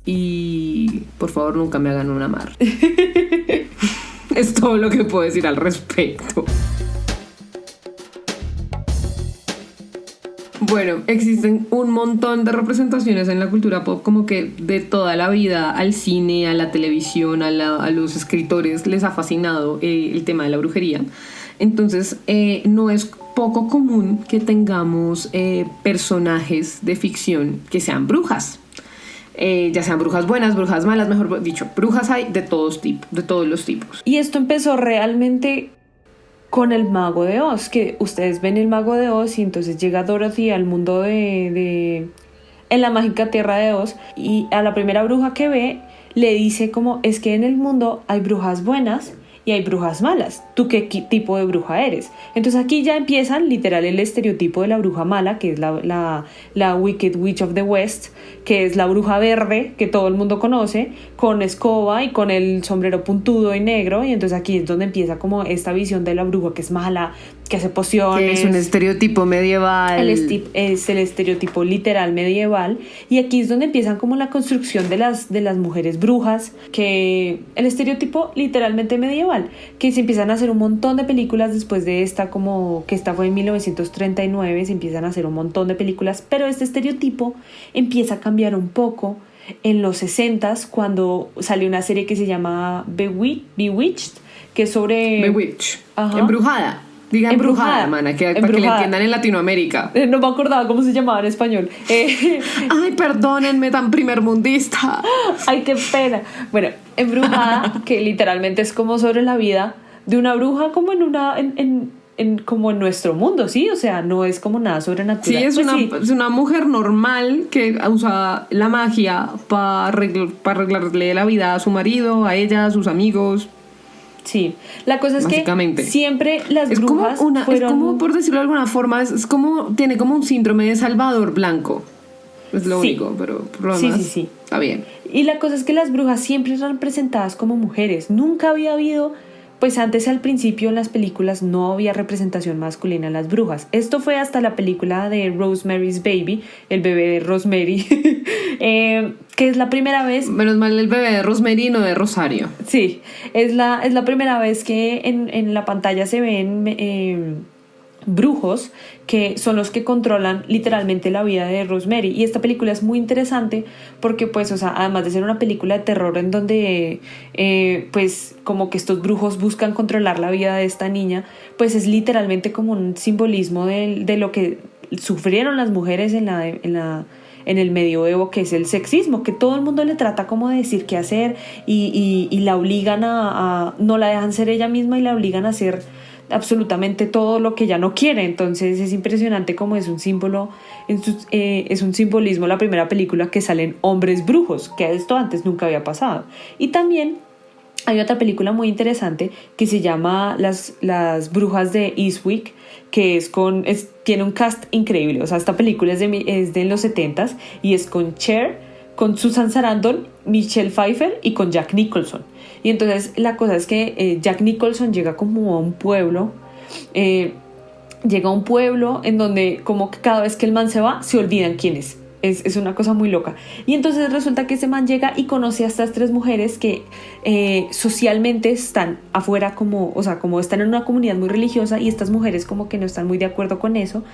Y por favor nunca me hagan un amarre. Es todo lo que puedo decir al respecto. Bueno, existen un montón de representaciones en la cultura pop, como que de toda la vida al cine, a la televisión, a los escritores les ha fascinado el tema de la brujería. Entonces no es poco común que tengamos personajes de ficción que sean brujas. Ya sean brujas buenas, brujas malas, mejor dicho, brujas hay de todos los tipos. Y esto empezó realmente con el Mago de Oz, que ustedes ven el Mago de Oz y entonces llega Dorothy al mundo en la mágica tierra de Oz, y a la primera bruja que ve le dice como, es que en el mundo hay brujas buenas y hay brujas malas, ¿tú qué tipo de bruja eres? Entonces aquí ya empiezan literal el estereotipo de la bruja mala, que es la Wicked Witch of the West, que es la bruja verde que todo el mundo conoce, con escoba y con el sombrero puntudo y negro. Y entonces aquí es donde empieza como esta visión de la bruja que es mala, que hace pociones, que es un estereotipo medieval, es el estereotipo literal medieval. Y aquí es donde empiezan como la construcción de las mujeres brujas, que el estereotipo literalmente medieval, que se empiezan a hacer un montón de películas después de esta, como que esta fue en 1939, se empiezan a hacer un montón de películas, pero este estereotipo empieza a cambiar un poco en los 60s, cuando salió una serie que se llama Bewitched, que es sobre... Bewitched. Embrujada. Diga embrujada, mana, para que le entiendan en Latinoamérica. No me acordaba cómo se llamaba en español. Ay, perdónenme, tan primermundista. Ay, qué pena. Bueno, embrujada, que literalmente es como sobre la vida de una bruja como como en nuestro mundo, ¿sí? O sea, no es como nada sobrenatural. Sí, es una mujer normal que usa la magia para arreglarle la vida a su marido, a ella, a sus amigos. Sí, la cosa es que siempre las brujas fueron... Es como, por decirlo de alguna forma, es como, tiene como un síndrome de Salvador blanco. Es lo único, pero por lo demás sí. Está bien. Y la cosa es que las brujas siempre eran presentadas como mujeres. Nunca había habido... Pues antes, al principio, en las películas no había representación masculina en las brujas. Esto fue hasta la película de Rosemary's Baby, el bebé de Rosemary, que es la primera vez... Menos mal el bebé de Rosemary, no de Rosario. Sí, es la primera vez que en la pantalla se ven... brujos que son los que controlan literalmente la vida de Rosemary. Y esta película es muy interesante porque pues, o sea, además de ser una película de terror en donde pues como que estos brujos buscan controlar la vida de esta niña, pues es literalmente como un simbolismo de lo que sufrieron las mujeres en el medioevo, que es el sexismo, que todo el mundo le trata como de decir qué hacer y la obligan no la dejan ser ella misma y la obligan a hacer absolutamente todo lo que ella no quiere. Entonces es impresionante como es un símbolo, es un simbolismo la primera película que salen hombres brujos, que esto antes nunca había pasado. Y también Hay otra película muy interesante que se llama Las Brujas de Eastwick, que tiene un cast increíble. O sea, esta película es de los 70s y es con Cher, con Susan Sarandon, Michelle Pfeiffer y con Jack Nicholson. Y entonces la cosa es que Jack Nicholson llega como a un pueblo, en donde como que cada vez que el man se va, se olvidan quién es. Es una cosa muy loca. Y entonces resulta que ese man llega y conoce a estas 3 mujeres que socialmente están afuera, como están en una comunidad muy religiosa, y estas mujeres como que no están muy de acuerdo con eso.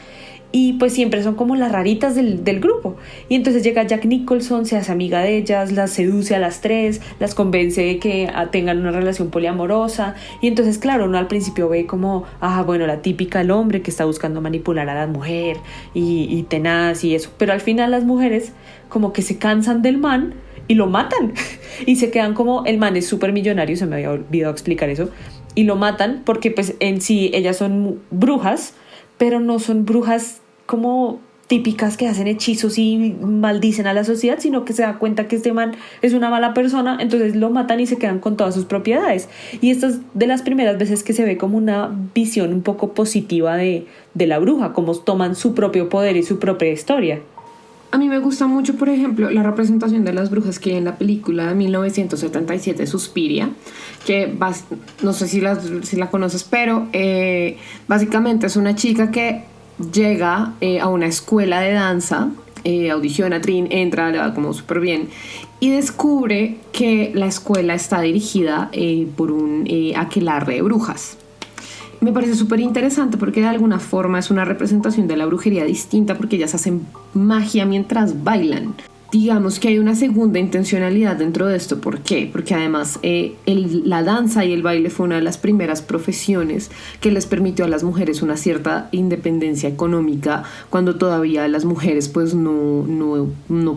Y pues siempre son como las raritas del grupo. Y entonces llega Jack Nicholson, se hace amiga de ellas, las seduce a las 3, las convence de que tengan una relación poliamorosa. Y entonces, claro, uno al principio ve como, bueno, la típica el hombre que está buscando manipular a la mujer y tenaz y eso. Pero al final las mujeres como que se cansan del man y lo matan. Y se quedan como, el man es súper millonario, se me había olvidado explicar eso. Y lo matan porque pues en sí ellas son brujas, pero no son brujas como típicas que hacen hechizos y maldicen a la sociedad, sino que se da cuenta que este man es una mala persona, entonces lo matan y se quedan con todas sus propiedades. Y esta es de las primeras veces que se ve como una visión un poco positiva de la bruja, como toman su propio poder y su propia historia. A mí me gusta mucho, por ejemplo, la representación de las brujas que hay en la película de 1977, Suspiria, que no sé si la conoces, pero básicamente es una chica que llega a una escuela de danza, audiciona, entra, le va como súper bien, y descubre que la escuela está dirigida por un aquelarre de brujas. Me parece súper interesante porque de alguna forma es una representación de la brujería distinta, porque ellas hacen magia mientras bailan. Digamos que hay una segunda intencionalidad dentro de esto. ¿Por qué? Porque además la danza y el baile fue una de las primeras profesiones que les permitió a las mujeres una cierta independencia económica cuando todavía las mujeres pues no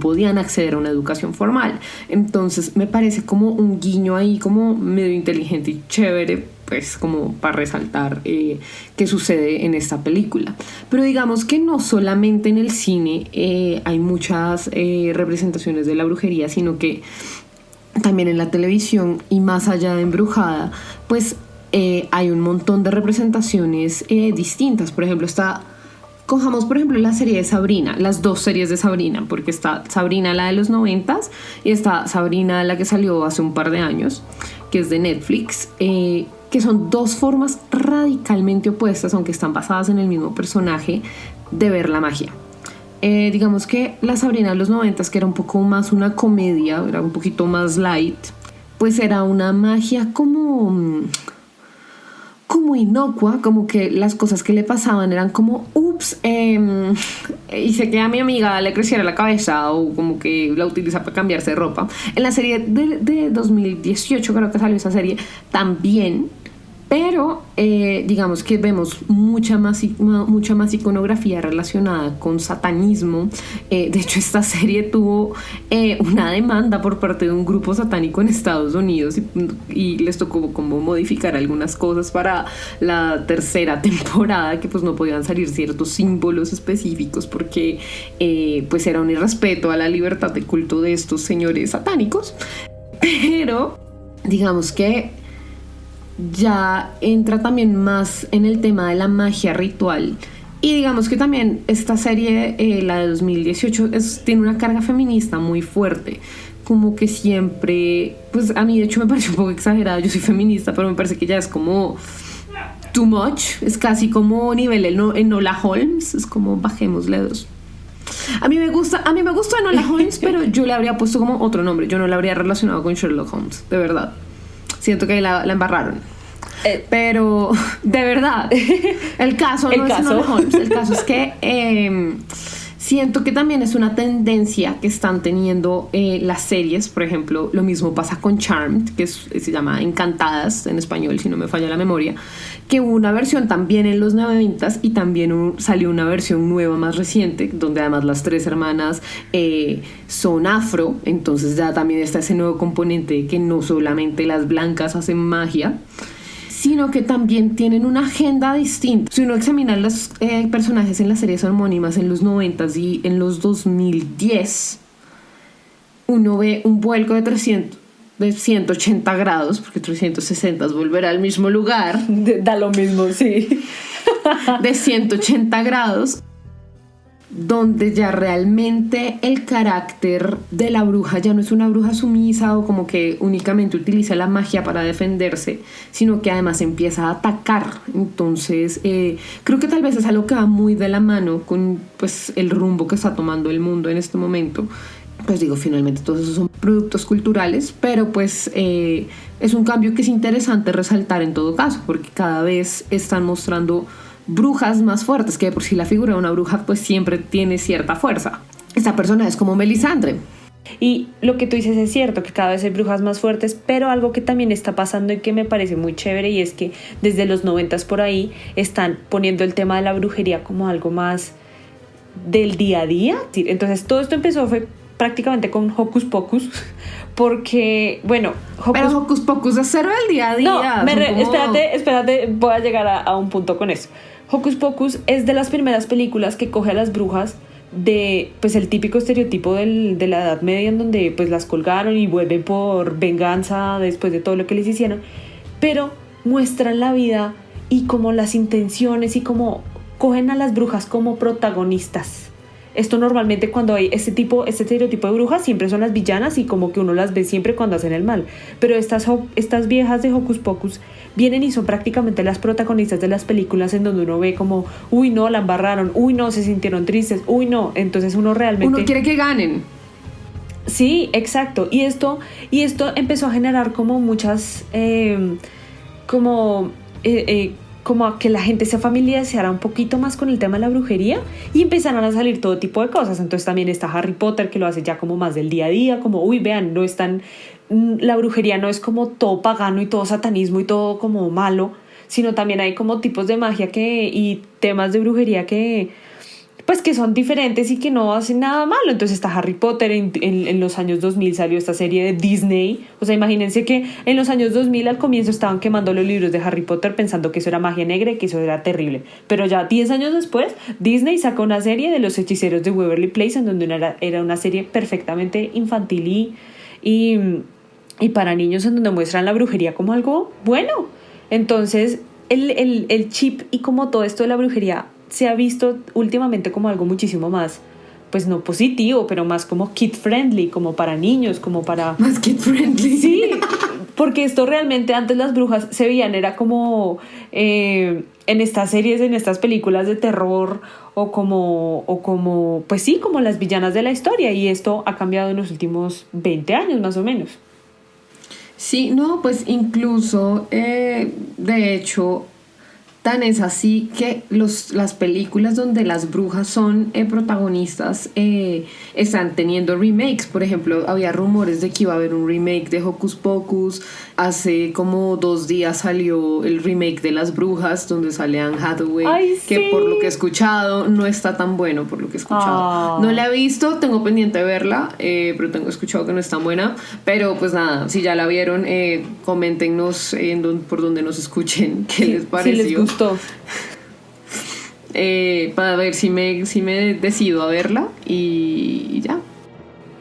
podían acceder a una educación formal. Entonces me parece como un guiño ahí como medio inteligente y chévere, pues como para resaltar qué sucede en esta película. Pero digamos que no solamente en el cine hay muchas representaciones de la brujería, sino que también en la televisión y más allá de Embrujada, pues hay un montón de representaciones distintas. Por ejemplo, cojamos por ejemplo la serie de Sabrina, las 2 series de Sabrina, porque está Sabrina la de los 90s y está Sabrina la que salió hace un par de años, que es de Netflix, que son 2 formas radicalmente opuestas, aunque están basadas en el mismo personaje, de ver la magia. Digamos que la Sabrina de los 90s, que era un poco más una comedia, era un poquito más light, pues era una magia como inocua, como que las cosas que le pasaban eran como hice que a mi amiga le creciera la cabeza, o como que la utiliza para cambiarse de ropa. En la serie de 2018 creo que salió esa serie también, pero digamos que vemos mucha más iconografía relacionada con satanismo. De hecho, esta serie tuvo una demanda por parte de un grupo satánico en Estados Unidos y les tocó como modificar algunas cosas para la 3ª temporada, que pues no podían salir ciertos símbolos específicos porque pues era un irrespeto a la libertad de culto de estos señores satánicos. Pero digamos que ya entra también más en el tema de la magia ritual. Y digamos que también esta serie, la de 2018, tiene una carga feminista muy fuerte. Como que siempre, pues a mí de hecho me parece un poco exagerada, yo soy feminista, pero me parece que ya es como too much. Es casi como nivel Enola Holmes, es como bajémosle 2. A mí me gusta Enola Holmes, pero yo le habría puesto como otro nombre. Yo no la habría relacionado con Sherlock Holmes, de verdad. Siento que la embarraron. Pero, de verdad, el caso no es Enola Holmes. El caso es que siento que también es una tendencia que están teniendo las series. Por ejemplo, lo mismo pasa con Charmed, que se llama Encantadas en español, si no me falla la memoria, que hubo una versión también en los 90s y también salió una versión nueva más reciente, donde además las 3 hermanas son afro. Entonces ya también está ese nuevo componente de que no solamente las blancas hacen magia, sino que también tienen una agenda distinta. Si uno examina los personajes en las series homónimas en los 90s y en los 2010, uno ve un vuelco de de 180 grados, porque 360 es volver al mismo lugar. Da lo mismo, sí. De 180 grados, donde ya realmente el carácter de la bruja ya no es una bruja sumisa o como que únicamente utiliza la magia para defenderse, sino que además empieza a atacar. Entonces creo que tal vez es algo que va muy de la mano con pues el rumbo que está tomando el mundo en este momento. Pues digo, finalmente todos esos son productos culturales, pero pues es un cambio que es interesante resaltar en todo caso, porque cada vez están mostrando brujas más fuertes, que de por sí la figura de una bruja pues siempre tiene cierta fuerza. Esta persona es como Melisandre. Y lo que tú dices es cierto, que cada vez hay brujas más fuertes, pero algo que también está pasando y que me parece muy chévere, y es que desde los 90s por ahí están poniendo el tema de la brujería como algo más del día a día. Entonces todo esto empezó fue prácticamente con Hocus Pocus, porque, bueno... Pero Hocus Pocus es cero del día a día. No, espérate, voy a llegar a un punto con eso. Hocus Pocus es de las primeras películas que coge a las brujas de, pues, el típico estereotipo de la Edad Media, en donde pues las colgaron y vuelven por venganza después de todo lo que les hicieron, pero muestran la vida y como las intenciones y como cogen a las brujas como protagonistas. Esto normalmente cuando hay este estereotipo de brujas siempre son las villanas y como que uno las ve siempre cuando hacen el mal, pero estas viejas de Hocus Pocus vienen y son prácticamente las protagonistas de las películas, en donde uno ve como, uy no, la embarraron, uy no, se sintieron tristes, uy no, entonces uno realmente... Uno quiere que ganen. Sí, exacto, y esto empezó a generar como muchas, como a que la gente se familiarizara un poquito más con el tema de la brujería y empezaron a salir todo tipo de cosas. Entonces también está Harry Potter, que lo hace ya como más del día a día, como, uy, vean, no es tan... La brujería no es como todo pagano y todo satanismo y todo como malo, sino también hay como tipos de magia y temas de brujería que pues que son diferentes y que no hacen nada malo. Entonces está Harry Potter, en los años 2000 salió esta serie de Disney. O sea, imagínense que en los años 2000 al comienzo estaban quemando los libros de Harry Potter pensando que eso era magia negra y que eso era terrible. Pero ya 10 años después, Disney sacó una serie de los hechiceros de Waverly Place, en donde era una serie perfectamente infantil y para niños, en donde muestran la brujería como algo bueno. Entonces el chip y como todo esto de la brujería se ha visto últimamente como algo muchísimo más, pues no positivo, pero más como kid friendly, como para niños, como para... Más kid friendly. Sí, porque esto realmente antes las brujas se veían, era como en estas series, en estas películas de terror o como, pues sí, como las villanas de la historia, y esto ha cambiado en los últimos 20 años más o menos. Sí, no, pues incluso, de hecho... Tan es así que las películas donde las brujas son protagonistas están teniendo remakes. Por ejemplo, había rumores de que iba a haber un remake de Hocus Pocus. Hace como 2 días salió el remake de Las Brujas, donde sale Anne Hathaway. Ay, que sí. Por lo que he escuchado no está tan bueno, por lo que he escuchado. No la he visto, tengo pendiente de verla, pero tengo escuchado que no es tan buena. Pero pues nada, si ya la vieron, coméntenos por donde nos escuchen qué les pareció. Si les gustó. Para ver si me decido a verla y ya.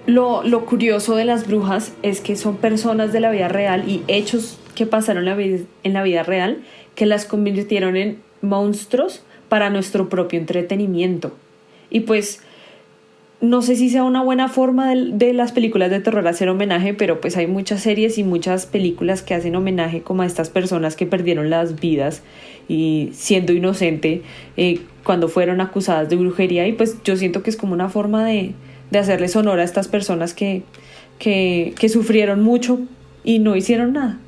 Lo curioso de las brujas es que son personas de la vida real y hechos que pasaron en la vida real que las convirtieron en monstruos para nuestro propio entretenimiento. Y pues no sé si sea una buena forma de las películas de terror hacer homenaje, pero pues hay muchas series y muchas películas que hacen homenaje como a estas personas que perdieron las vidas y siendo inocente cuando fueron acusadas de brujería, y pues yo siento que es como una forma de hacerles honor a estas personas que sufrieron mucho y no hicieron nada.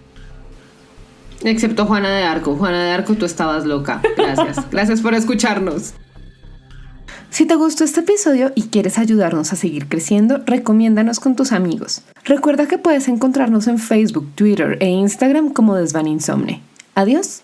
Excepto Juana de Arco. Juana de Arco, tú estabas loca. Gracias. Gracias por escucharnos. Si te gustó este episodio y quieres ayudarnos a seguir creciendo, recomiéndanos con tus amigos. Recuerda que puedes encontrarnos en Facebook, Twitter e Instagram como Desván Insomne. Adiós.